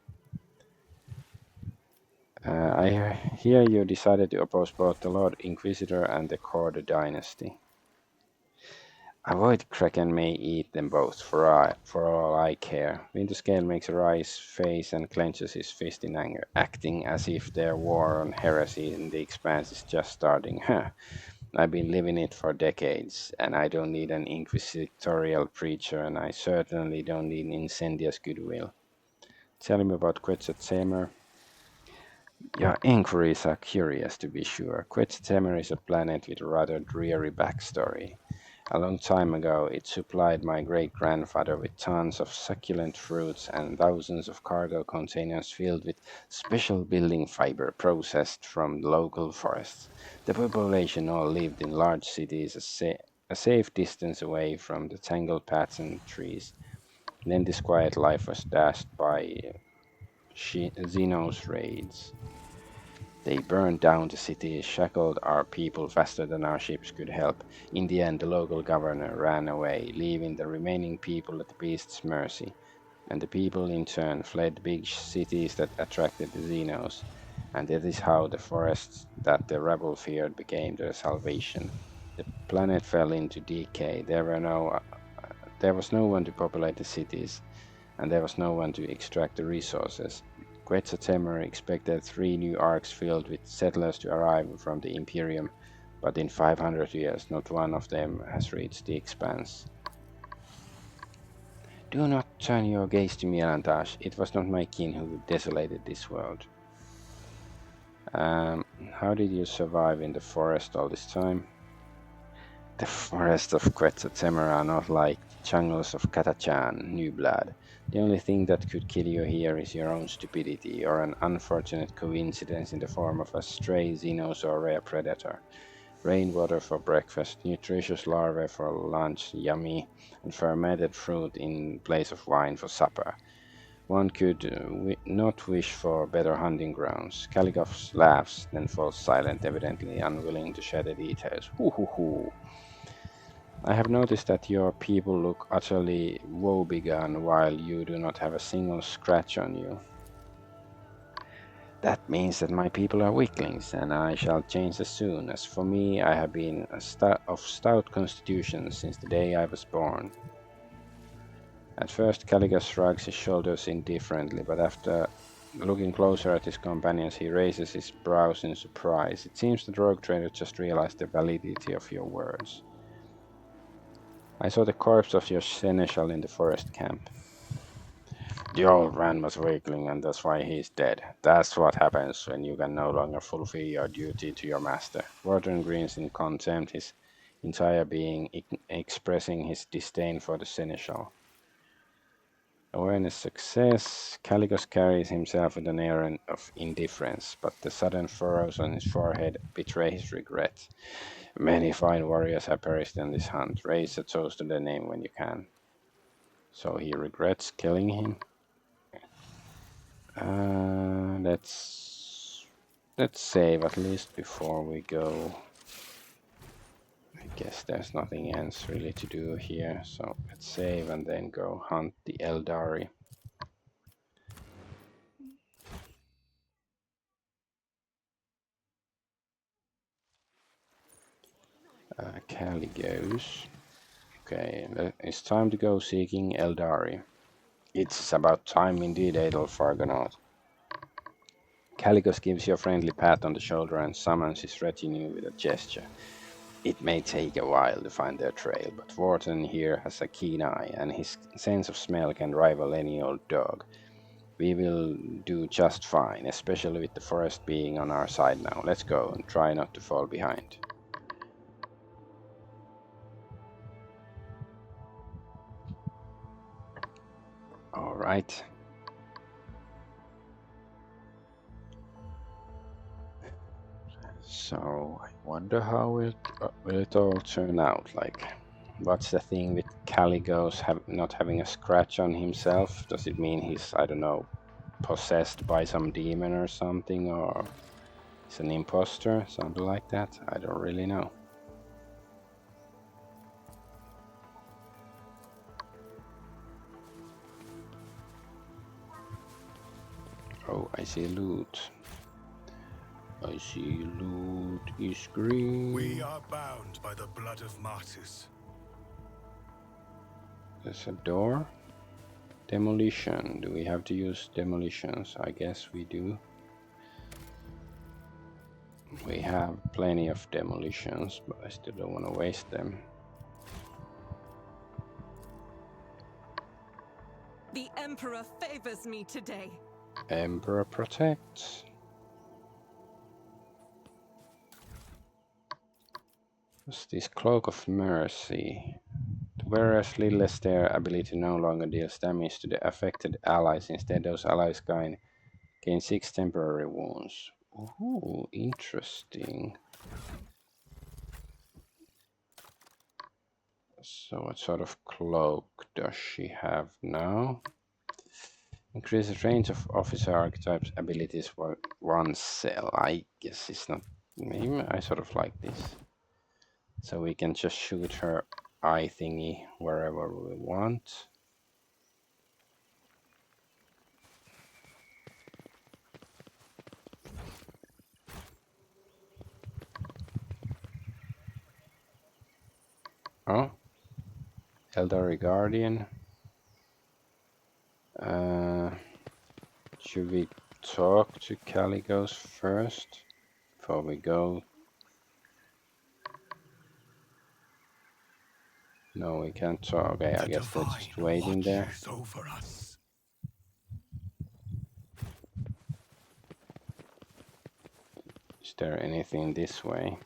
I hear you decided to oppose both the Lord Inquisitor and the Corda dynasty. Avoid Kraken may eat them both, for all I care. Winterscale makes a wry face and clenches his fist in anger, acting as if their war on heresy in the Expanse is just starting. Huh. I've been living it for decades, and I don't need an inquisitorial preacher, and I certainly don't need incendious goodwill. Tell me about Quetzalcoatl. Your inquiries are curious, to be sure. Quetzalcoatl is a planet with a rather dreary backstory. A long time ago, it supplied my great-grandfather with tons of succulent fruits and thousands of cargo containers filled with special building fiber processed from the local forests. The population all lived in large cities a safe distance away from the tangled paths and trees. Then this quiet life was dashed by Xenos raids. They burned down the city, shackled our people faster than our ships could help. In the end, the local governor ran away, leaving the remaining people at the beast's mercy. And the people in turn fled big cities that attracted the Xenos. And that is how the forests that the rebel feared became their salvation. The planet fell into decay. There was no one to populate the cities, and there was no one to extract the resources. Quetzalcoatl expected 3 new arcs filled with settlers to arrive from the Imperium, but in 500 years not one of them has reached the Expanse. Do not turn your gaze to me, Alantash. It was not my kin who desolated this world. How did you survive in the forest all this time? The forests of Quetzalcoatl are not like the jungles of Katachan, New Blood. The only thing that could kill you here is your own stupidity, or an unfortunate coincidence in the form of a stray Xenos or rare predator. Rainwater for breakfast, nutritious larvae for lunch, yummy, and fermented fruit in place of wine for supper. One could not wish for better hunting grounds. Caligos laughs, then falls silent, evidently unwilling to share the details. Hoo hoo hoo. I have noticed that your people look utterly woebegone while you do not have a single scratch on you. That means that my people are weaklings, and I shall change as soon. As for me, I have been of stout constitution since the day I was born. At first, Caligas shrugs his shoulders indifferently, but after looking closer at his companions, he raises his brows in surprise. It seems the rogue trader just realized the validity of your words. I saw the corpse of your seneschal in the forest camp. The old man was weakling, and that's why he's dead. That's what happens when you can no longer fulfill your duty to your master. Warden grins in contempt, his entire being expressing his disdain for the seneschal. Awareness success. Caligos carries himself with an air of indifference, but the sudden furrows on his forehead betray his regret. Many fine warriors have perished in this hunt. Raise a toast to their name when you can. So he regrets killing him. Let's save at least before we go. I guess there's nothing else really to do here, so let's save and then go hunt the Eldari. Caligos. Okay, it's time to go seeking Eldari. It's about time indeed, Adolf Argonaut. Caligos gives you a friendly pat on the shoulder and summons his retinue with a gesture. It may take a while to find their trail, but Wharton here has a keen eye, and his sense of smell can rival any old dog. We will do just fine, especially with the forest being on our side now. Let's go and try not to fall behind. All right. So I wonder how will it all turn out. Like, what's the thing with Caligos not having a scratch on himself? Does it mean he's, I don't know, possessed by some demon or something, or he's an imposter, something like that? I don't really know. Oh, I see loot. I see loot is green. We are bound by the blood of martyrs. There's a door. Demolition. Do we have to use demolitions? I guess we do. We have plenty of demolitions, but I still don't want to waste them. The Emperor favors me today. Emperor protects. What's this Cloak of Mercy? The wearer's little stare ability no longer deals damage to the affected allies. Instead, those allies gain 6 temporary wounds. Ooh, interesting. So what sort of cloak does she have now? Increases range of officer archetypes abilities for 1 cell. I guess it's not. Maybe I sort of like this. So we can just shoot her eye thingy wherever we want. Oh, Eldari Guardian. Should we talk to Caligos first before we go? No, we can't talk. Okay, I guess they're just waiting there. Over us. Is there anything this way?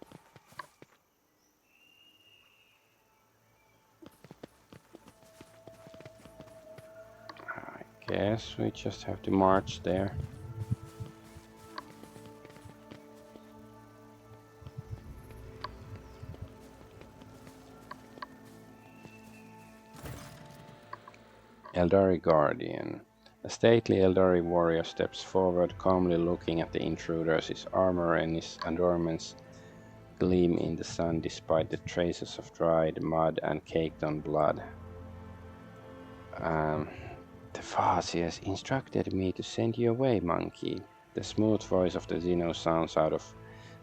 I guess we just have to march there. Eldari Guardian. A stately Eldari warrior steps forward, calmly looking at the intruders. His armor and his adornments gleam in the sun despite the traces of dried mud and caked on blood. The Vasi has instructed me to send you away, monkey. The smooth voice of the Xeno sounds out of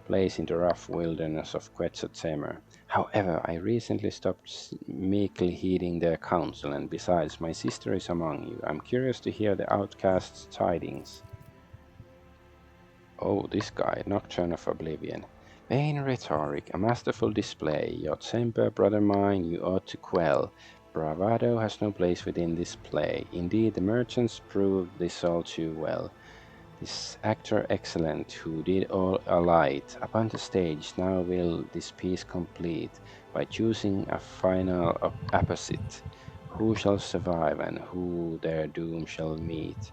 place in the rough wilderness of Quetzaltemur. However, I recently stopped meekly heeding their counsel, and besides, my sister is among you. I'm curious to hear the outcast's tidings. Oh, this guy, Nocturne of Oblivion. Vain rhetoric, a masterful display. Your temper, brother mine, you ought to quell. Bravado has no place within this play. Indeed, the merchants proved this all too well. This actor excellent, who did all alight upon the stage, now will this piece complete by choosing a final opposite. Who shall survive and who their doom shall meet?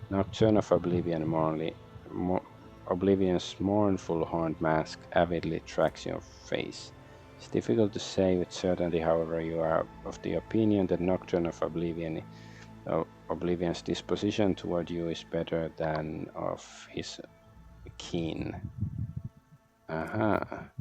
Nocturne of Oblivion, Oblivion's mournful horned mask avidly tracks your face. It's difficult to say with certainty, however, you are of the opinion that Nocturne of Oblivion's disposition toward you is better than of his kin. Aha.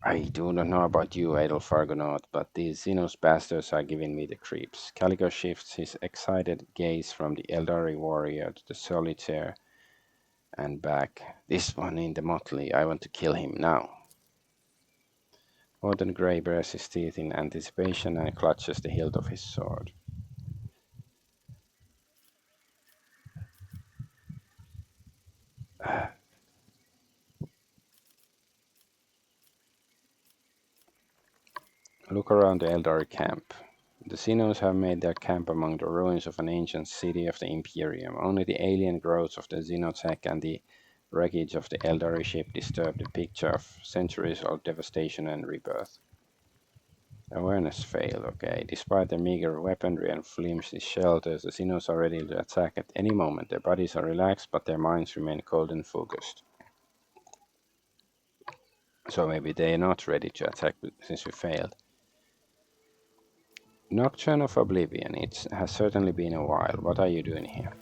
I do not know about you, Adolf Argonaut, but these Xenos bastards are giving me the creeps. Calico shifts his excited gaze from the Eldari warrior to the solitaire and back. This one in the motley, I want to kill him now. Odin Grey bares his teeth in anticipation and clutches the hilt of his sword. Look around the Eldari camp. The Xenos have made their camp among the ruins of an ancient city of the Imperium. Only the alien growths of the Xenotech and the wreckage of the Eldari ship disturb the picture of centuries of devastation and rebirth. Awareness failed, okay. Despite their meager weaponry and flimsy shelters, the Xenos are ready to attack at any moment. Their bodies are relaxed, but their minds remain cold and focused. So maybe they are not ready to attack since we failed. Nocturne of Oblivion, it has certainly been a while. What are you doing here?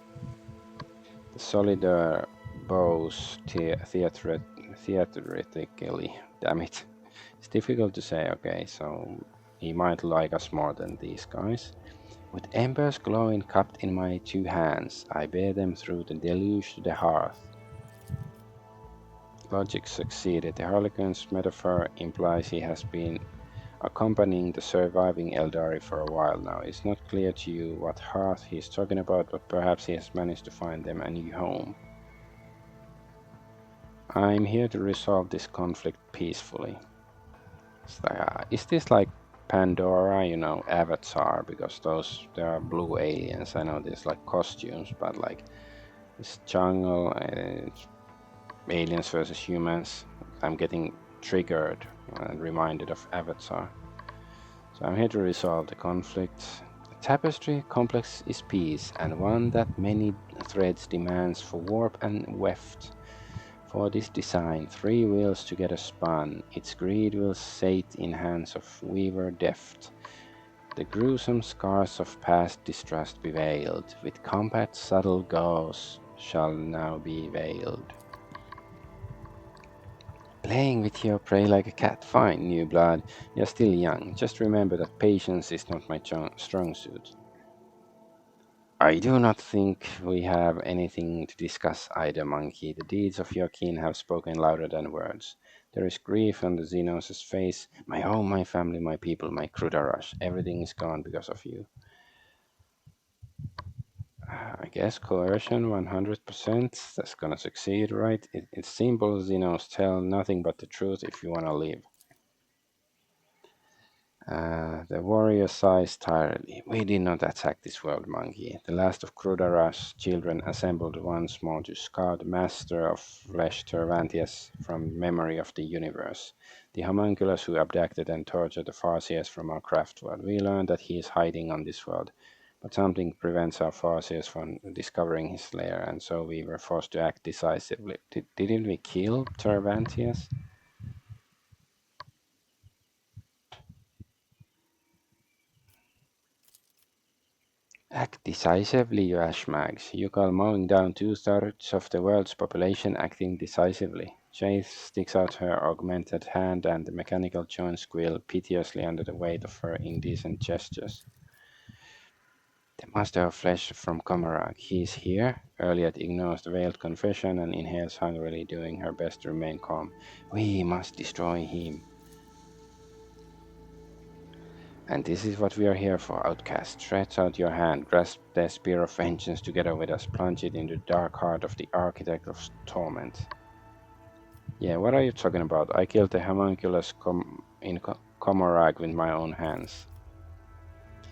The Solidar bows theatrically. Damn it. It's difficult to say, okay, so he might like us more than these guys. With embers glowing cupped in my 2 hands, I bear them through the deluge to the hearth. Logic succeeded. The Harlequin's metaphor implies he has been accompanying the surviving Eldari for a while now. It's not clear to you what hearth he's talking about, but perhaps he has managed to find them a new home. I'm here to resolve this conflict peacefully. Is this like Pandora, Avatar? Because there are blue aliens. I know there's like costumes, but like this jungle, it's aliens versus humans. I'm getting triggered and reminded of Avatar. So I'm here to resolve the conflict. The tapestry complex is peace, and one that many threads demands for warp and weft. For this design, 3 wheels together spun, its greed will sate in hands of weaver deft. The gruesome scars of past distrust be veiled, with combat subtle gauze shall now be veiled. Playing with your prey like a cat, fine, new blood. You're still young. Just remember that patience is not my strong suit. I do not think we have anything to discuss either, monkey. The deeds of your kin have spoken louder than words. There is grief on the Xenos' face. My home, my family, my people, my Krudarash. Everything is gone because of you. I guess coercion 100%. That's gonna succeed, right? It's simple, Xenos. Tell nothing but the truth if you wanna live. The warrior sighs tiredly. We did not attack this world, monkey. The last of Krudara's children assembled once more to scour the master of flesh Tervantius from memory of the universe. The homunculus who abducted and tortured the Farseers from our craft world. We learned that he is hiding on this world, but something prevents our Farseers from discovering his lair, and so we were forced to act decisively. Didn't we kill Tervantius? Act decisively, you ashmags. You call mowing down 2/3 of the world's population acting decisively. Chase sticks out her augmented hand and the mechanical joints squeal piteously under the weight of her indecent gestures. The master of flesh from Komarak. He is here. Elliot ignores the veiled confession and inhales hungrily, doing her best to remain calm. We must destroy him. And this is what we are here for, outcast. Stretch out your hand, grasp the spear of vengeance together with us, plunge it into the dark heart of the architect of torment. Yeah, what are you talking about? I killed the homunculus in Komorag with my own hands.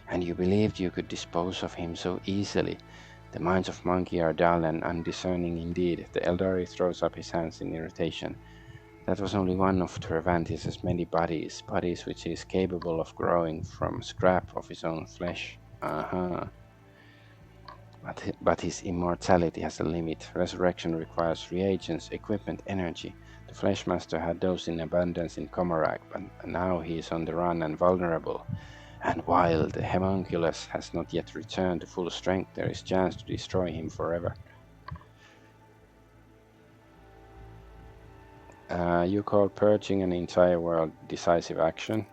And you believed you could dispose of him so easily. The minds of monkey are dull and undiscerning indeed. The Eldari throws up his hands in irritation. That was only one of Tervantius' many bodies which he is capable of growing from scrap of his own flesh. Uh-huh. But his immortality has a limit. Resurrection requires reagents, equipment, energy. The Fleshmaster had those in abundance in Komarak, but now he is on the run and vulnerable. And while the homunculus has not yet returned to full strength, there is chance to destroy him forever. You call purging an entire world decisive action?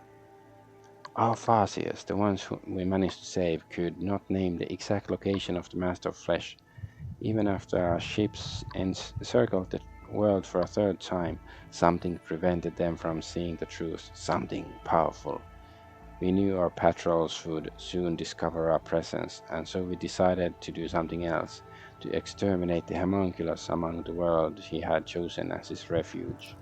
Our Farseers, the ones who we managed to save, could not name the exact location of the Master of Flesh. Even after our ships encircled the world for a 3rd time, something prevented them from seeing the truth, something powerful. We knew our patrols would soon discover our presence, and so we decided to do something else, to exterminate the homunculus among the world he had chosen as his refuge.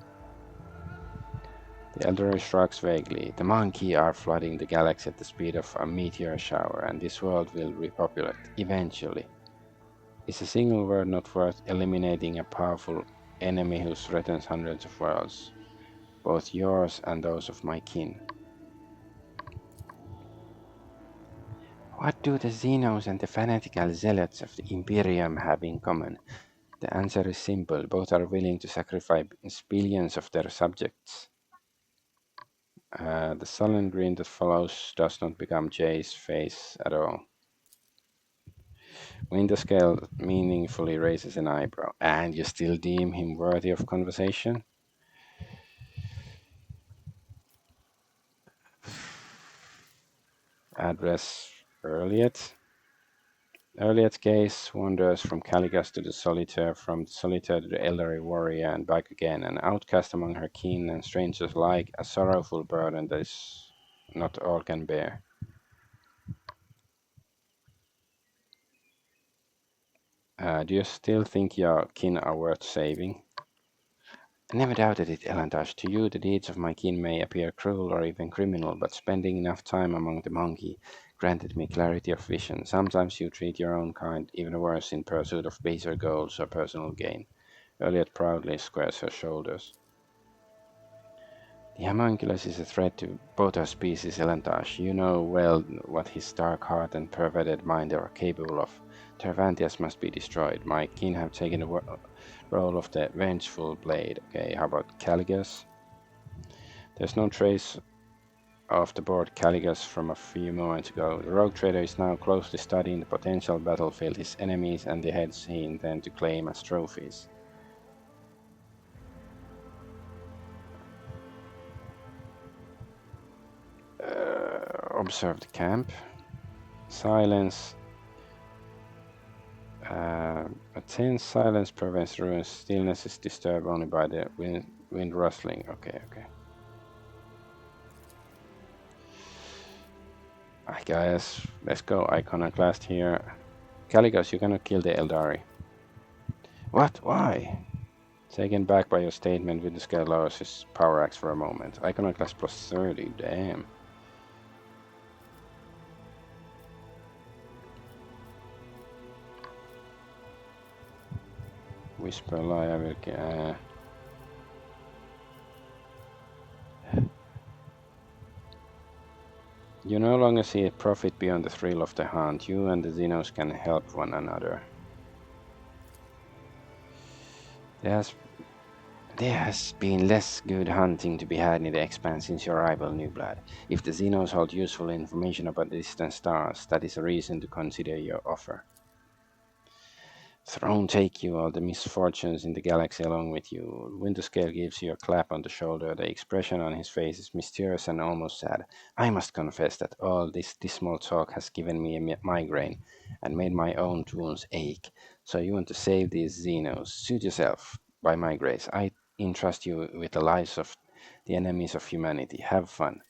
The Elder shrugs vaguely. The monkey are flooding the galaxy at the speed of a meteor shower, and this world will repopulate, eventually. Is a single word not worth eliminating a powerful enemy who threatens hundreds of worlds, both yours and those of my kin? What do the Xenos and the fanatical zealots of the Imperium have in common? The answer is simple. Both are willing to sacrifice billions of their subjects. The sullen grin that follows does not become Jay's face at all. Winterscale meaningfully raises an eyebrow. And you still deem him worthy of conversation? Address Earliet. Earliet's gaze wanders from Caligas to the Solitaire, from the Solitaire to the elderly warrior, and back again, an outcast among her kin and strangers alike, a sorrowful burden that is not all can bear. Do you still think your kin are worth saving? I never doubted it, Elandash. To you, the deeds of my kin may appear cruel or even criminal, but spending enough time among the monkey granted me clarity of vision. Sometimes you treat your own kind even worse in pursuit of baser goals or personal gain. Elliot proudly squares her shoulders. The homunculus is a threat to both our species, Elantash. You know well what his dark heart and perverted mind are capable of. Tervantius must be destroyed. My kin have taken the role of the vengeful blade. Okay, how about Caligus? There's no trace of the board Caligus from a few moments ago. The rogue trader is now closely studying the potential battlefield, his enemies, and the heads he intends to claim as trophies. Observe the camp. Silence. A tense silence prevents ruins. Stillness is disturbed only by the wind rustling. Okay. I guess let's go iconoclast here. Caligus, you cannot kill the Eldari. What? Why? Taken back by your statement, with the scale lowers his power axe for a moment. Iconoclast plus 30, damn. Whisper lie, I will. You no longer see a profit beyond the thrill of the hunt. You and the Xenos can help one another. There has been less good hunting to be had in the Expanse since your arrival, New Blood. If the Xenos hold useful information about the distant stars, that is a reason to consider your offer. Throne take you, all the misfortunes in the galaxy along with you. Winterscale gives you a clap on the shoulder. The expression on his face is mysterious and almost sad. I must confess that all this dismal talk has given me a migraine and made my own wounds ache. So you want to save these Xenos. Suit yourself. By my grace, I entrust you with the lives of the enemies of humanity. Have fun.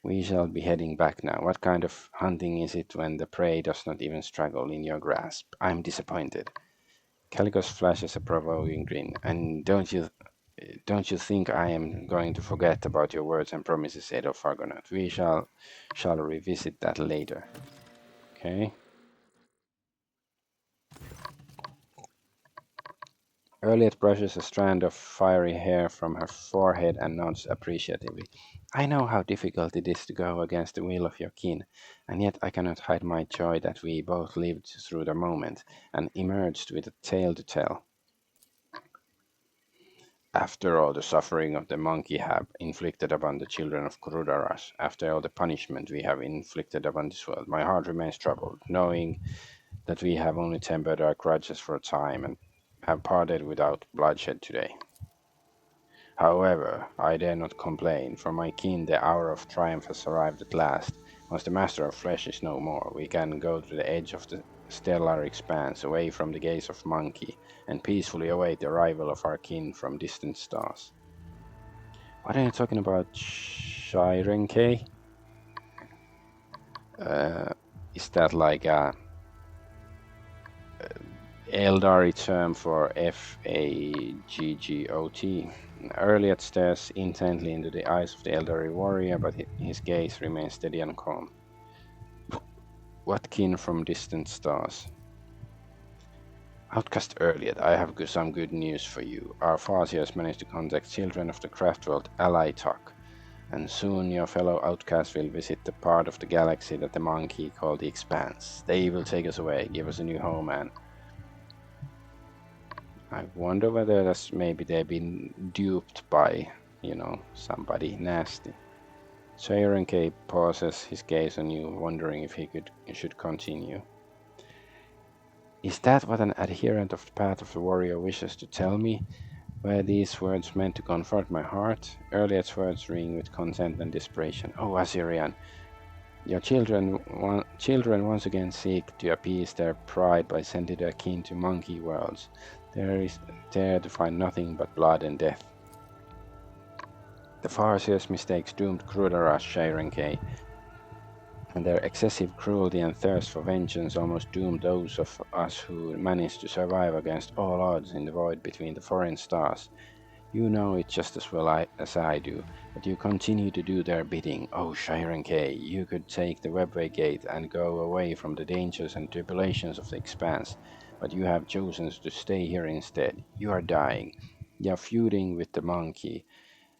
We shall be heading back now. What kind of hunting is it when the prey does not even struggle in your grasp? I'm disappointed. Calicos flashes a provoking grin. And don't you think I am going to forget about your words and promises, Adolf Argonaut? We shall revisit that later. Okay. Elliot brushes a strand of fiery hair from her forehead and nods appreciatively. I know how difficult it is to go against the will of your kin, and yet I cannot hide my joy that we both lived through the moment and emerged with a tale to tell. After all the suffering of the monkey have inflicted upon the children of Kurudaras, after all the punishment we have inflicted upon this world, my heart remains troubled, knowing that we have only tempered our grudges for a time and have parted without bloodshed today. However, I dare not complain. For my kin, the hour of triumph has arrived at last. Once the master of flesh is no more, we can go to the edge of the stellar expanse, away from the gaze of monkey, and peacefully await the arrival of our kin from distant stars. What are you talking about, Shirenke? Is that like a Eldari term for Faggot? Elliot stares intently into the eyes of the Eldari warrior, but his gaze remains steady and calm. What kin from distant stars? Outcast Elliot, I have some good news for you. Our Farsi has managed to contact children of the craft world Ally Talk, and soon your fellow outcasts will visit the part of the galaxy that the monkey called the Expanse. They will take us away, give us a new home, and I wonder whether that's maybe they've been duped by, somebody nasty. K pauses his gaze on you, wondering if he should continue. Is that what an adherent of the path of the warrior wishes to tell me? Were these words meant to comfort my heart? Elliot's words ring with content and desperation. Oh, Assyrian, your children once again seek to appease their pride by sending their kin to monkey worlds. There to find nothing but blood and death. The Farseer's mistakes doomed Krudarash, Shirenkei, and their excessive cruelty and thirst for vengeance almost doomed those of us who managed to survive against all odds in the void between the foreign stars. You know it just as well as I do, but you continue to do their bidding. Oh, Shirenkei, you could take the Webway Gate and go away from the dangers and tribulations of the Expanse, but you have chosen to stay here instead. You are dying. You are feuding with the monkey.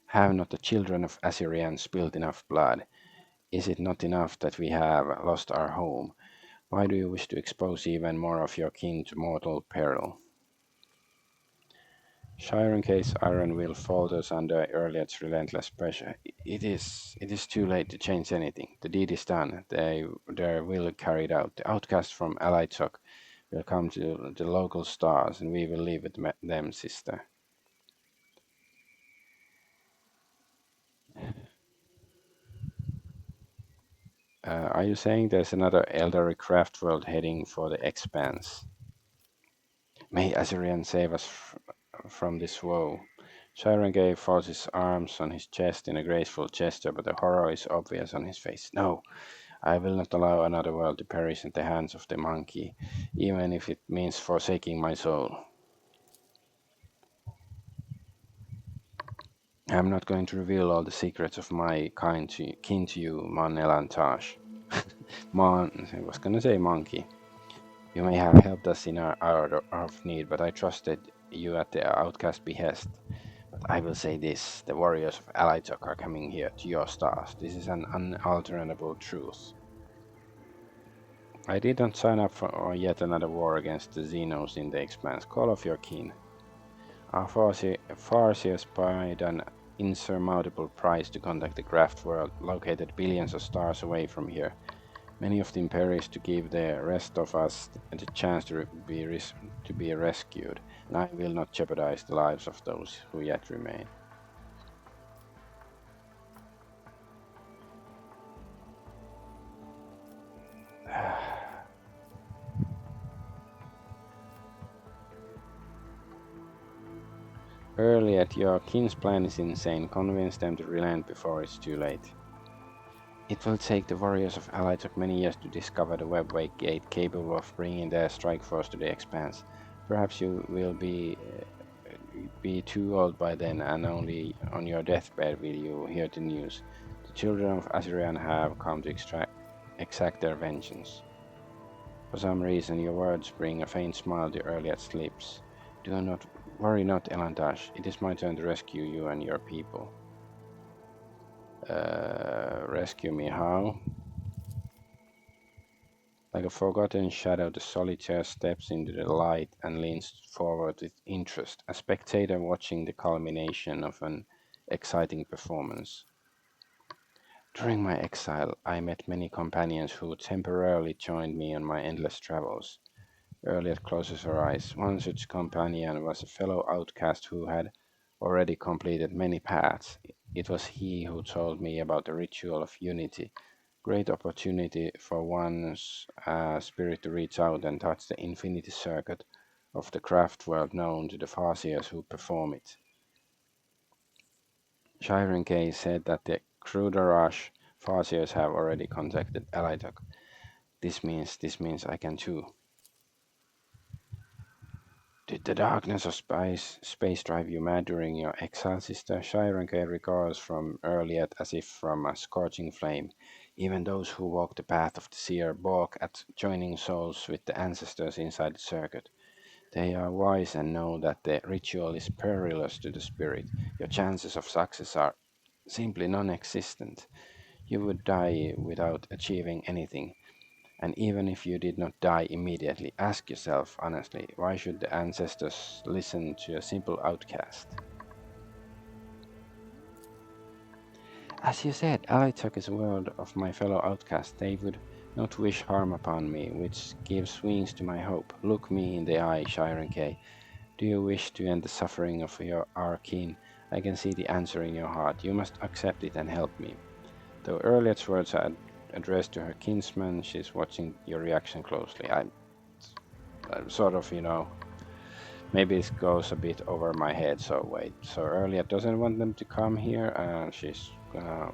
Have not the children of Assyrian spilled enough blood? Is it not enough that we have lost our home? Why do you wish to expose even more of your kin to mortal peril? Shirenkei's iron will falters under Earliet's relentless pressure. It is too late to change anything. The deed is done. Their will carried out. The outcast from Alaitok will come to the local stars, and we will live with them, sister. Are you saying there's another elderly craft world heading for the Expanse? May Assyrian save us from this woe. Shirenkei folds his arms on his chest in a graceful gesture, but the horror is obvious on his face. No, I will not allow another world to perish in the hands of the monkey, even if it means forsaking my soul. I am not going to reveal all the secrets of my kin to you, Mon Elantage. Mon, I was going to say monkey. You may have helped us in our hour of need, but I trusted you at the outcast behest. But I will say this, the warriors of Alaitok are coming here to your stars. This is an unalterable truth. I did not sign up for yet another war against the Xenos in the Expanse. Call off your kin. Our Farseers paid an insurmountable price to contact the craft world located billions of stars away from here. Many of them perished to give the rest of us the chance to be rescued, and I will not jeopardize the lives of those who yet remain. Earlier, your king's plan is insane. Convince them to relent before it's too late. It will take the warriors of Alaitok many years to discover the Webway Gate capable of bringing their strike force to the Expanse. Perhaps you will be too old by then, and only on your deathbed will you hear the news. The children of Assyrian have come to exact their vengeance. For some reason, your words bring a faint smile to Earliet's lips. Do not worry not, Elantash. It is my turn to rescue you and your people. Rescue me how? Like a forgotten shadow, the solitaire steps into the light and leans forward with interest, a spectator watching the culmination of an exciting performance. During my exile, I met many companions who temporarily joined me on my endless travels. Earlier closes her eyes. One such companion was a fellow outcast who had already completed many paths. It was he who told me about the ritual of unity. Great opportunity for one's spirit to reach out and touch the infinity circuit of the craft world known to the Farseers who perform it. Shirenkei said that the Krudarash Farseers have already contacted Alaitok. This means I can too. Did the darkness of space drive you mad during your exile, sister? Shirenkei recalls from Earliet as if from a scorching flame. Even those who walk the path of the seer balk at joining souls with the ancestors inside the circuit. They are wise and know that the ritual is perilous to the spirit. Your chances of success are simply non-existent. You would die without achieving anything. And even if you did not die immediately, ask yourself honestly, why should the ancestors listen to a simple outcast? As you said, Alaitok is a world of my fellow outcasts. They would not wish harm upon me, which gives wings to my hope. Look me in the eye, Shirenkei. Do you wish to end the suffering of our kin? I can see the answer in your heart. You must accept it and help me. Though Earliet's words are addressed to her kinsman, she's watching your reaction closely. I'm sort of, Maybe it goes a bit over my head, so wait. So Earlier doesn't want them to come here, and she's gonna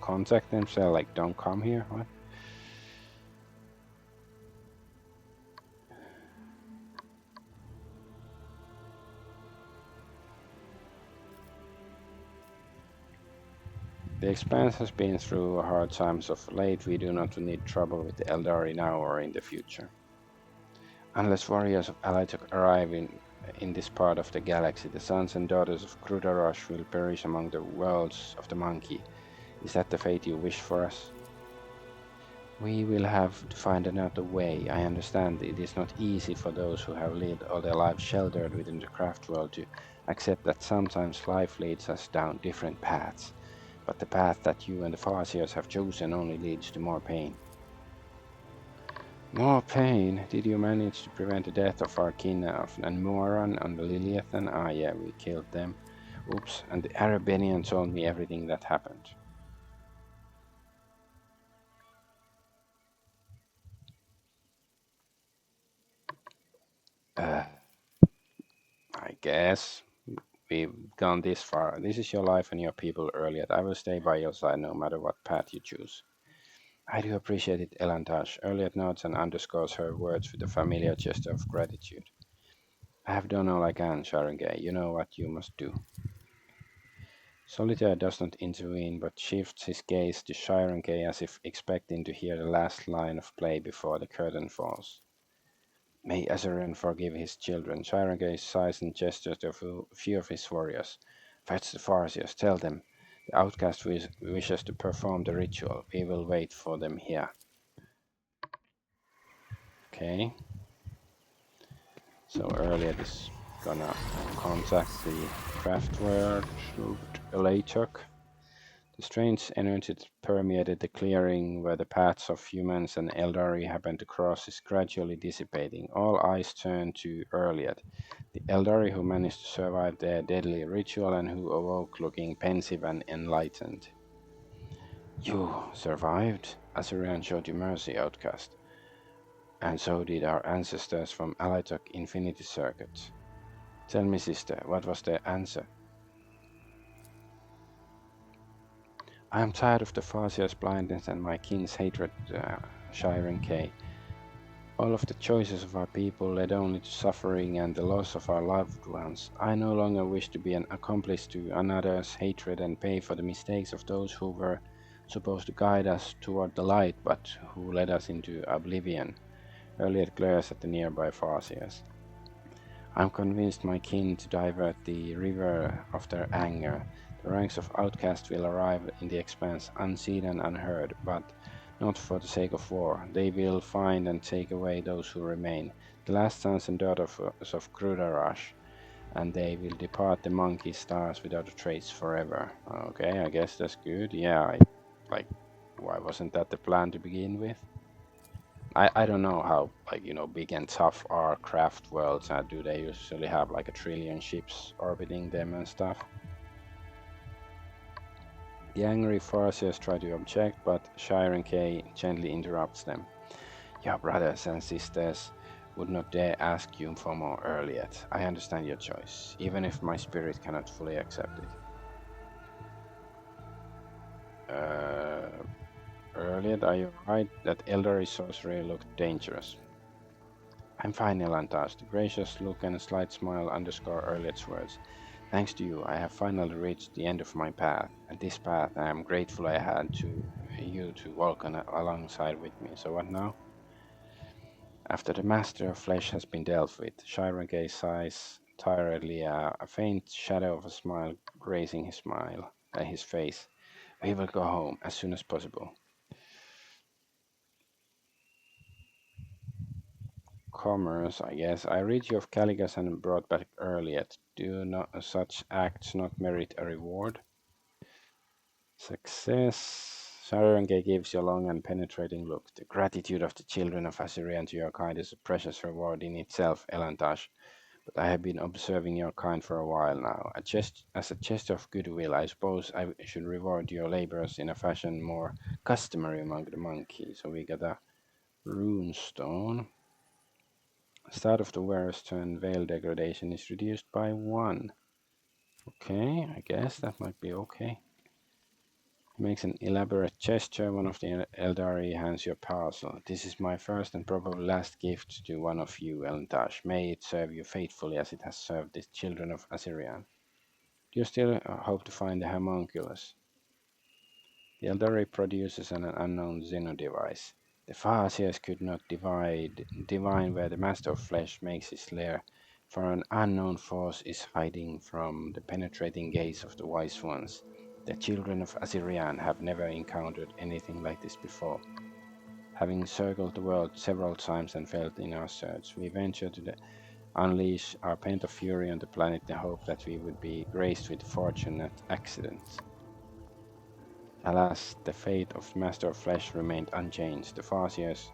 contact them, say like, don't come here, what? The Expanse has been through hard times of late. We do not need trouble with the Eldari now or in the future. Unless warriors of Alatok arrive in this part of the galaxy, the sons and daughters of Krudarash will perish among the worlds of the monkey. Is that the fate you wish for us? We will have to find another way. I understand it is not easy for those who have lived all their lives sheltered within the craft world to accept that sometimes life leads us down different paths. But the path that you and the Farseers have chosen only leads to more pain. More pain? Did you manage to prevent the death of our kin and Muaran and the Liliathan? Ah yeah, we killed them. Oops, and the Arabenian told me everything that happened. I guess we've gone this far. This is your life and your people, Earlier. I will stay by your side no matter what path you choose. I do appreciate it, Elantash. Earlier nods and underscores her words with a familiar gesture of gratitude. I have done all I can, Sharingay. You know what you must do. Solitaire does not intervene, but shifts his gaze to Sharingay as if expecting to hear the last line of play before the curtain falls. May Azaran forgive his children. Sharingay sighs and gestures to a few of his warriors. Fetch the Farseers, tell them. The outcast wishes to perform the ritual. We will wait for them here. Okay. So Earlier is gonna contact the craft world Owlcat. The strange energy that permeated the clearing where the paths of humans and Eldari happened to cross is gradually dissipating. All eyes turn to Earlier, the Eldari who managed to survive their deadly ritual and who awoke looking pensive and enlightened. You survived? Azurian showed you mercy, outcast. And so did our ancestors from Alatok Infinity Circuit. Tell me, sister, what was their answer? I am tired of the Farseer's blindness and my kin's hatred, Sharingay. All of the choices of our people led only to suffering and the loss of our loved ones. I no longer wish to be an accomplice to another's hatred and pay for the mistakes of those who were supposed to guide us toward the light, but who led us into oblivion. Earlier glares at the nearby Farseers. I'm convinced my kin to divert the river of their anger. The ranks of outcasts will arrive in the expanse unseen and unheard, but not for the sake of war. They will find and take away those who remain, the last sons and daughters of Krudarash, and they will depart the monkey stars without a trace forever. Okay, I guess that's good. Yeah, why wasn't that the plan to begin with? I don't know how big and tough are craft worlds. Do they usually have like a trillion ships orbiting them and stuff? The angry Farseers try to object, but Sharingay gently interrupts them. Your brothers and sisters would not dare ask you for more Earlier. I understand your choice, even if my spirit cannot fully accept it. Earlier, are you right that Eldari sorcery looked dangerous? I'm fine, Elantas. The gracious look and a slight smile underscore Earliet's words. Thanks to you, I have finally reached the end of my path. And this path, I am grateful I had you to walk alongside with me. So what now? After the master of flesh has been dealt with, Sharingay sighs tiredly, a faint shadow of a smile grazing his face. We will go home as soon as possible. Commerce, I guess. I read you of Caligas and brought back Earlier. Do not such acts not merit a reward? Success. Sharingay gives you a long and penetrating look. The gratitude of the children of Assyrian to your kind is a precious reward in itself, Elantash. But I have been observing your kind for a while now. As a gesture of goodwill, I suppose I should reward your labors in a fashion more customary among the monkeys. So we got a rune stone. Start of the wearer's turn, veil degradation is reduced by 1. Okay, I guess that might be okay. He makes an elaborate gesture. One of the Eldari hands you a parcel. This is my first and probably last gift to one of you, Elntash. May it serve you faithfully as it has served the children of Assyrian. Do you still hope to find the homunculus? The Eldari produces an unknown Xeno device. The Farseers could not divine where the Master of Flesh makes his lair, for an unknown force is hiding from the penetrating gaze of the Wise Ones. The children of Assyrian have never encountered anything like this before. Having circled the world several times and failed in our search, we ventured to unleash our paint of fury on the planet in the hope that we would be graced with fortunate accidents. Alas, the fate of Master of Flesh remained unchanged. The Farseers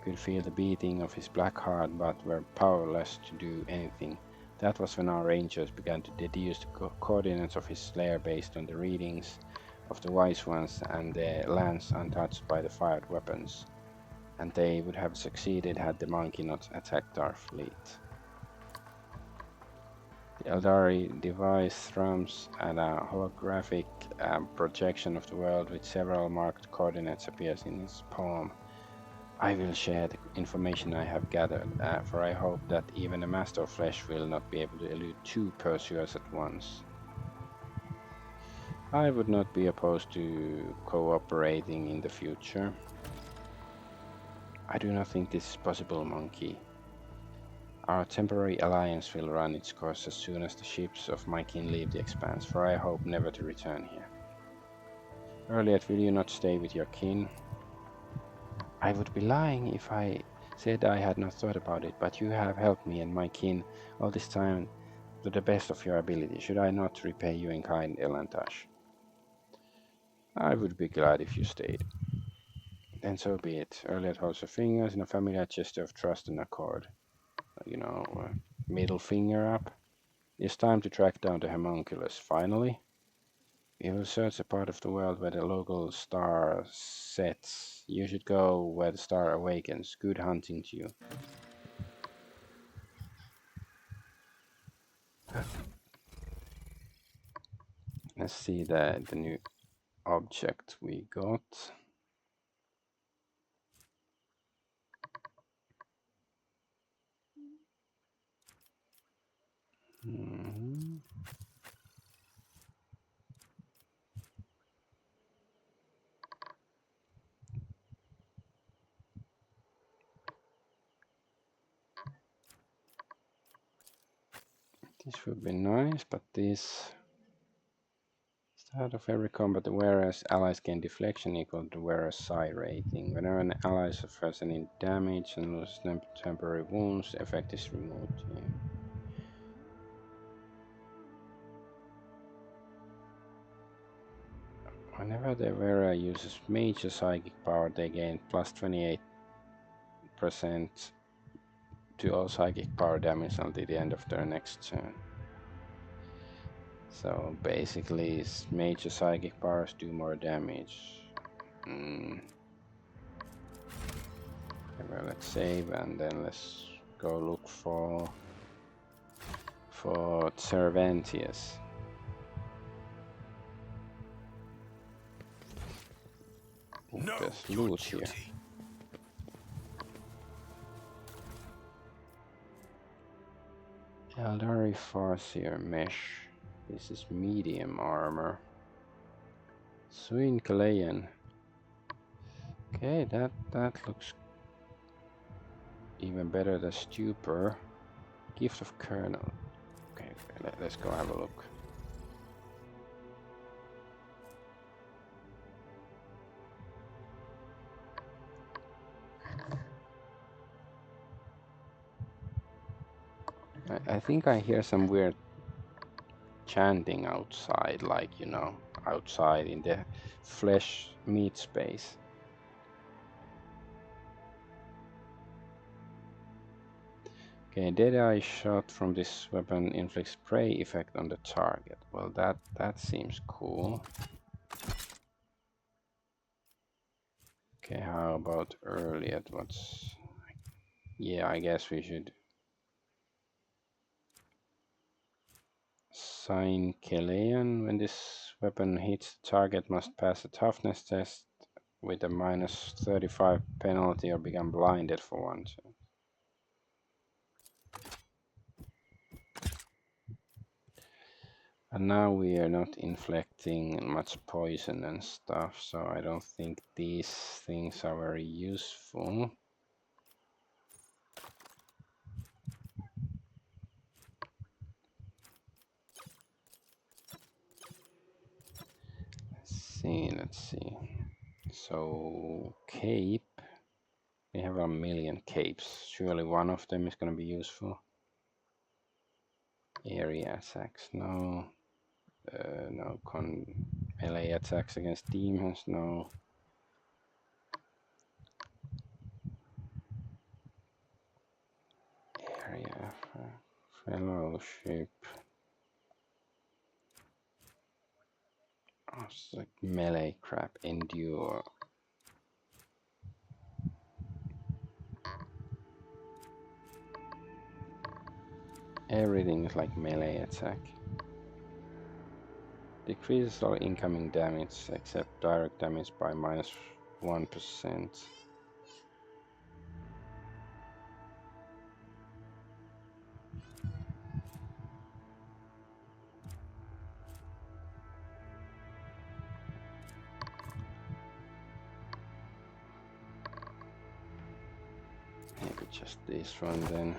could feel the beating of his black heart, but were powerless to do anything. That was when our rangers began to deduce the coordinates of his lair based on the readings of the Wise Ones and the lands untouched by the fired weapons. And they would have succeeded had the monkey not attacked our fleet. The Eldari device thrums and a holographic projection of the world with several marked coordinates appears in his palm. I will share the information I have gathered, for I hope that even a Master of Flesh will not be able to elude 2 pursuers at once. I would not be opposed to cooperating in the future. I do not think this is possible, Monkey. Our temporary alliance will run its course as soon as the ships of my kin leave the Expanse, for I hope never to return here. Earlier, will you not stay with your kin? I would be lying if I said I had not thought about it, but you have helped me and my kin all this time to the best of your ability. Should I not repay you in kind, Elantash? I would be glad if you stayed. Then so be it. Earlier holds her fingers in a familiar gesture of trust and accord. Middle finger up. It's time to track down the homunculus. Finally, we will search a part of the world where the local star sets. You should go where the star awakens. Good hunting to you. Let's see the new object we got. This would be nice, but this start of every combat, the wearer's allies gain deflection equal to the wearer's psi rating. Whenever an ally suffers any damage and loses temporary wounds, the effect is removed. Yeah. Whenever the wearer uses major psychic power, they gain plus 28% to all psychic power damage until the end of their next turn. So basically, major psychic powers do more damage. Well, let's save and then let's go look for Cervantes. Know There's your loot here. duty. Eldari Farseer Mesh. This is medium armor. Suin Kalayan. Okay, that looks even better than Stupor. Gift of Colonel. Okay, let's go have a look. I think I hear some weird chanting outside, like, outside in the flesh meat space. Okay, Deadeye shot from this weapon inflicts prey effect on the target. Well, that seems cool. Okay, how about earlier? Yeah, I guess we should Sign Kelean. When this weapon hits the target, must pass a toughness test with a minus 35 penalty or become blinded for 1 turn. And now we are not inflicting much poison and stuff, so I don't think these things are very useful. Let's see. So, cape. We have 1,000,000 capes. Surely one of them is going to be useful. Area attacks, no. No melee attacks against demons, no. Area fellowship. Oh, it's like melee crap. Endure. Everything is like melee attack. Decreases all incoming damage except direct damage by minus 1%. Maybe just this one then.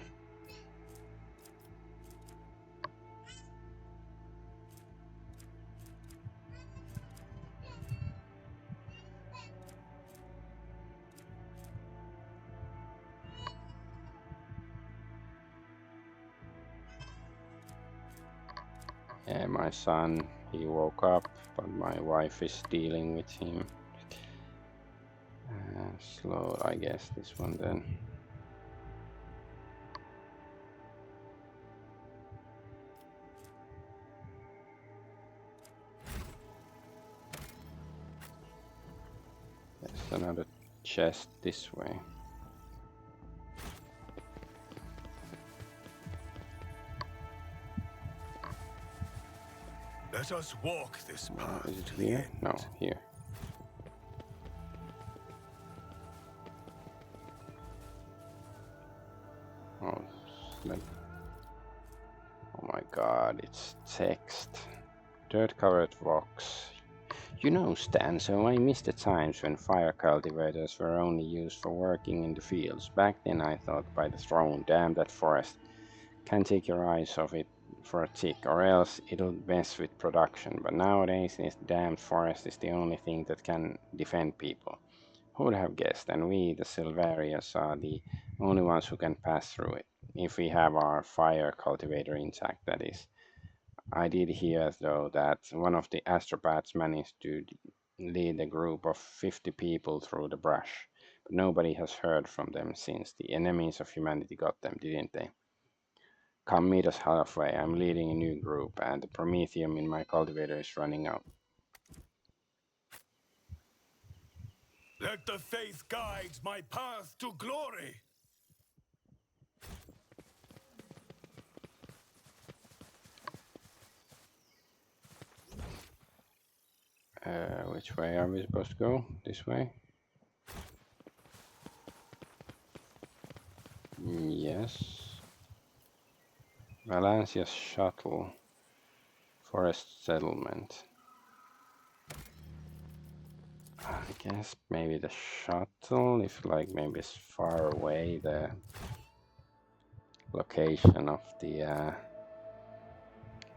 Yeah, my son, he woke up, but my wife is dealing with him. Slow, I guess, this one then. There's another chest this way. Let us walk this path. Is it to the here? end. No, here. Oh, it's like, oh my god, it's text. Dirt-covered rocks. You know, Stan, so I miss the times when fire cultivators were only used for working in the fields. Back then I thought, by the throne, damn that forest. Can't take your eyes off it for a tick, or else it'll mess with production. But nowadays this damned forest is the only thing that can defend people. Who would have guessed? And we, the Silvarius, are the only ones who can pass through it. If we have our fire cultivator intact, that is. I did hear, though, that one of the astropaths managed to lead a group of 50 people through the brush, but nobody has heard from them since. The enemies of humanity got them, didn't they? Come meet us halfway. I'm leading a new group, and the promethium in my cultivator is running out. Let the faith guide my path to glory. Which way are we supposed to go? This way? Yes. Valencia's shuttle. Forest settlement. I guess maybe the shuttle, if like maybe it's far away, the location of the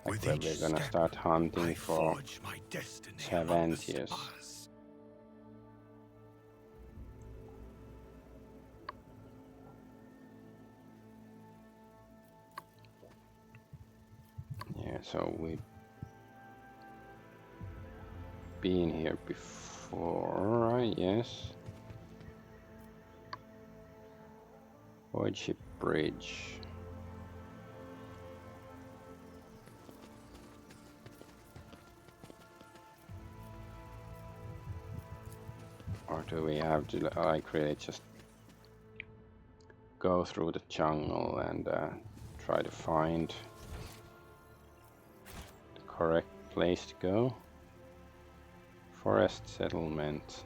like where we're gonna start hunting for Saventius. Yeah, so we've been here before, right? Yes. Void Ship Bridge. Or do we have to like really just go through the jungle and try to find correct place to go. Forest settlement.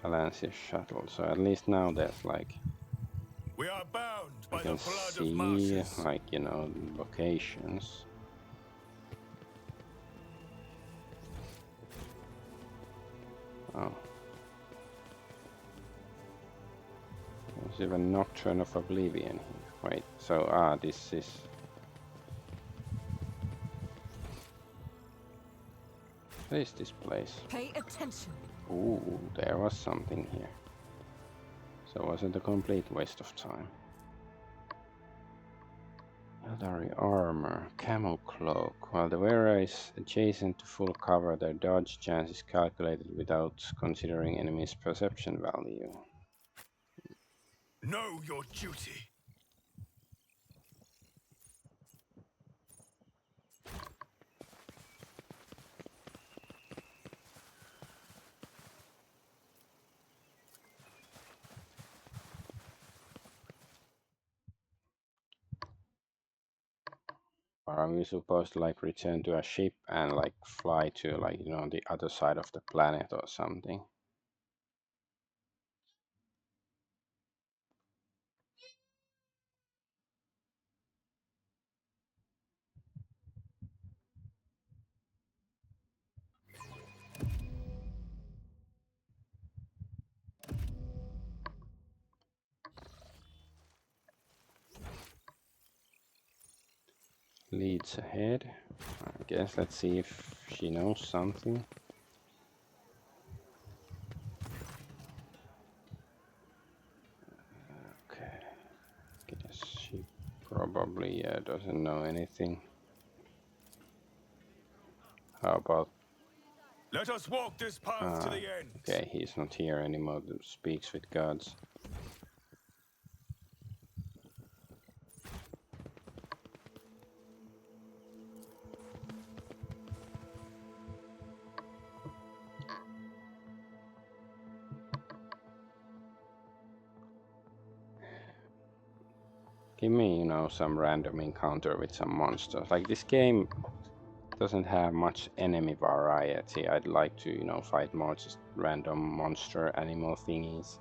Valencia shuttle. So at least now there's like We are bound I by can the blood of see marshes. like, you know, locations. Oh. There's even Nocturne of Oblivion here. Wait, so this is what is this place? Pay attention. Ooh, there was something here. So was it a complete waste of time? Eldari armor, camo cloak. While the wearer is adjacent to full cover, their dodge chance is calculated without considering enemy's perception value. Know your duty. Are we supposed to like return to a ship and like fly to like, you know, the other side of the planet or something? Leads ahead. I guess let's see if she knows something. Okay. Guess she probably doesn't know anything. How about Let us walk this path to the end. okay, he's not here anymore, speaks with gods. Give me, you know, some random encounter with some monsters. Like this game doesn't have much enemy variety. I'd like to, you know, fight more just random monster animal thingies.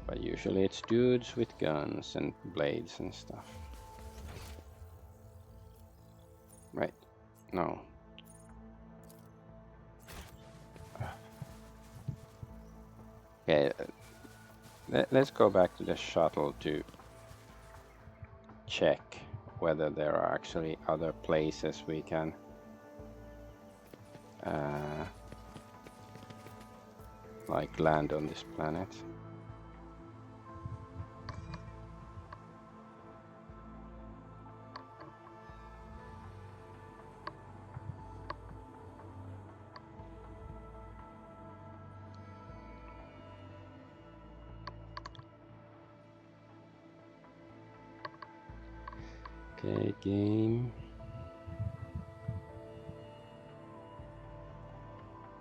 But usually it's dudes with guns and blades and stuff. Right. No. Okay. Let's go back to the shuttle to check whether there are actually other places we can like land on this planet. Okay, game.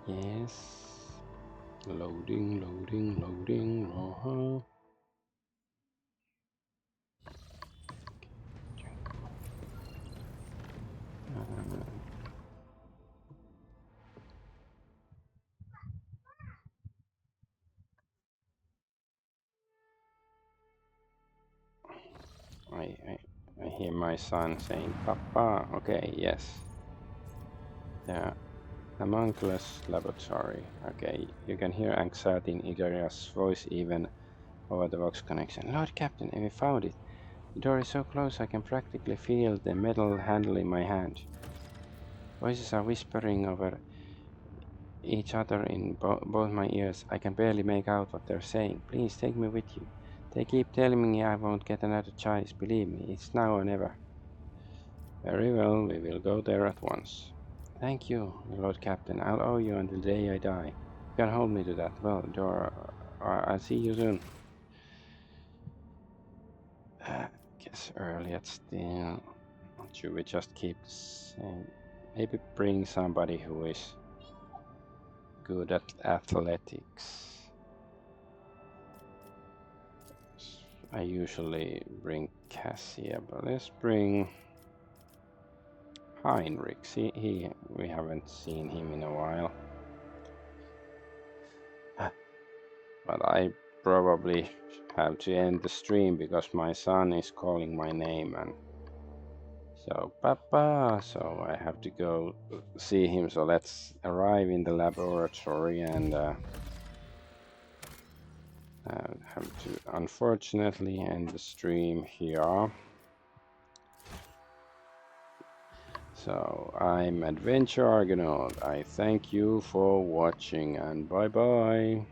Yes. Loading, loading, loading. I hear my son saying, Papa. Okay, yes. Yeah. Homunculus laboratory. Okay, you can hear anxiety in Idaria's voice even over the Vox connection. Lord Captain, we found it. The door is so close I can practically feel the metal handle in my hand. Voices are whispering over each other in both my ears. I can barely make out what they're saying. Please take me with you. They keep telling me I won't get another choice. Believe me, it's now or never. Very well, we will go there at once. Thank you, Lord Captain. I'll owe you until the day I die. You can hold me to that. Well, I'll see you soon. Guess Earliot still. Should we just keep saying? Maybe bring somebody who is good at athletics. I usually bring Cassia, but let's bring Heinrich. We haven't seen him in a while. But I probably have to end the stream because my son is calling my name, and so Papa, so I have to go see him. So let's arrive in the laboratory and have to unfortunately end the stream here. So I'm Adventure Argonaut. I thank you for watching and bye bye.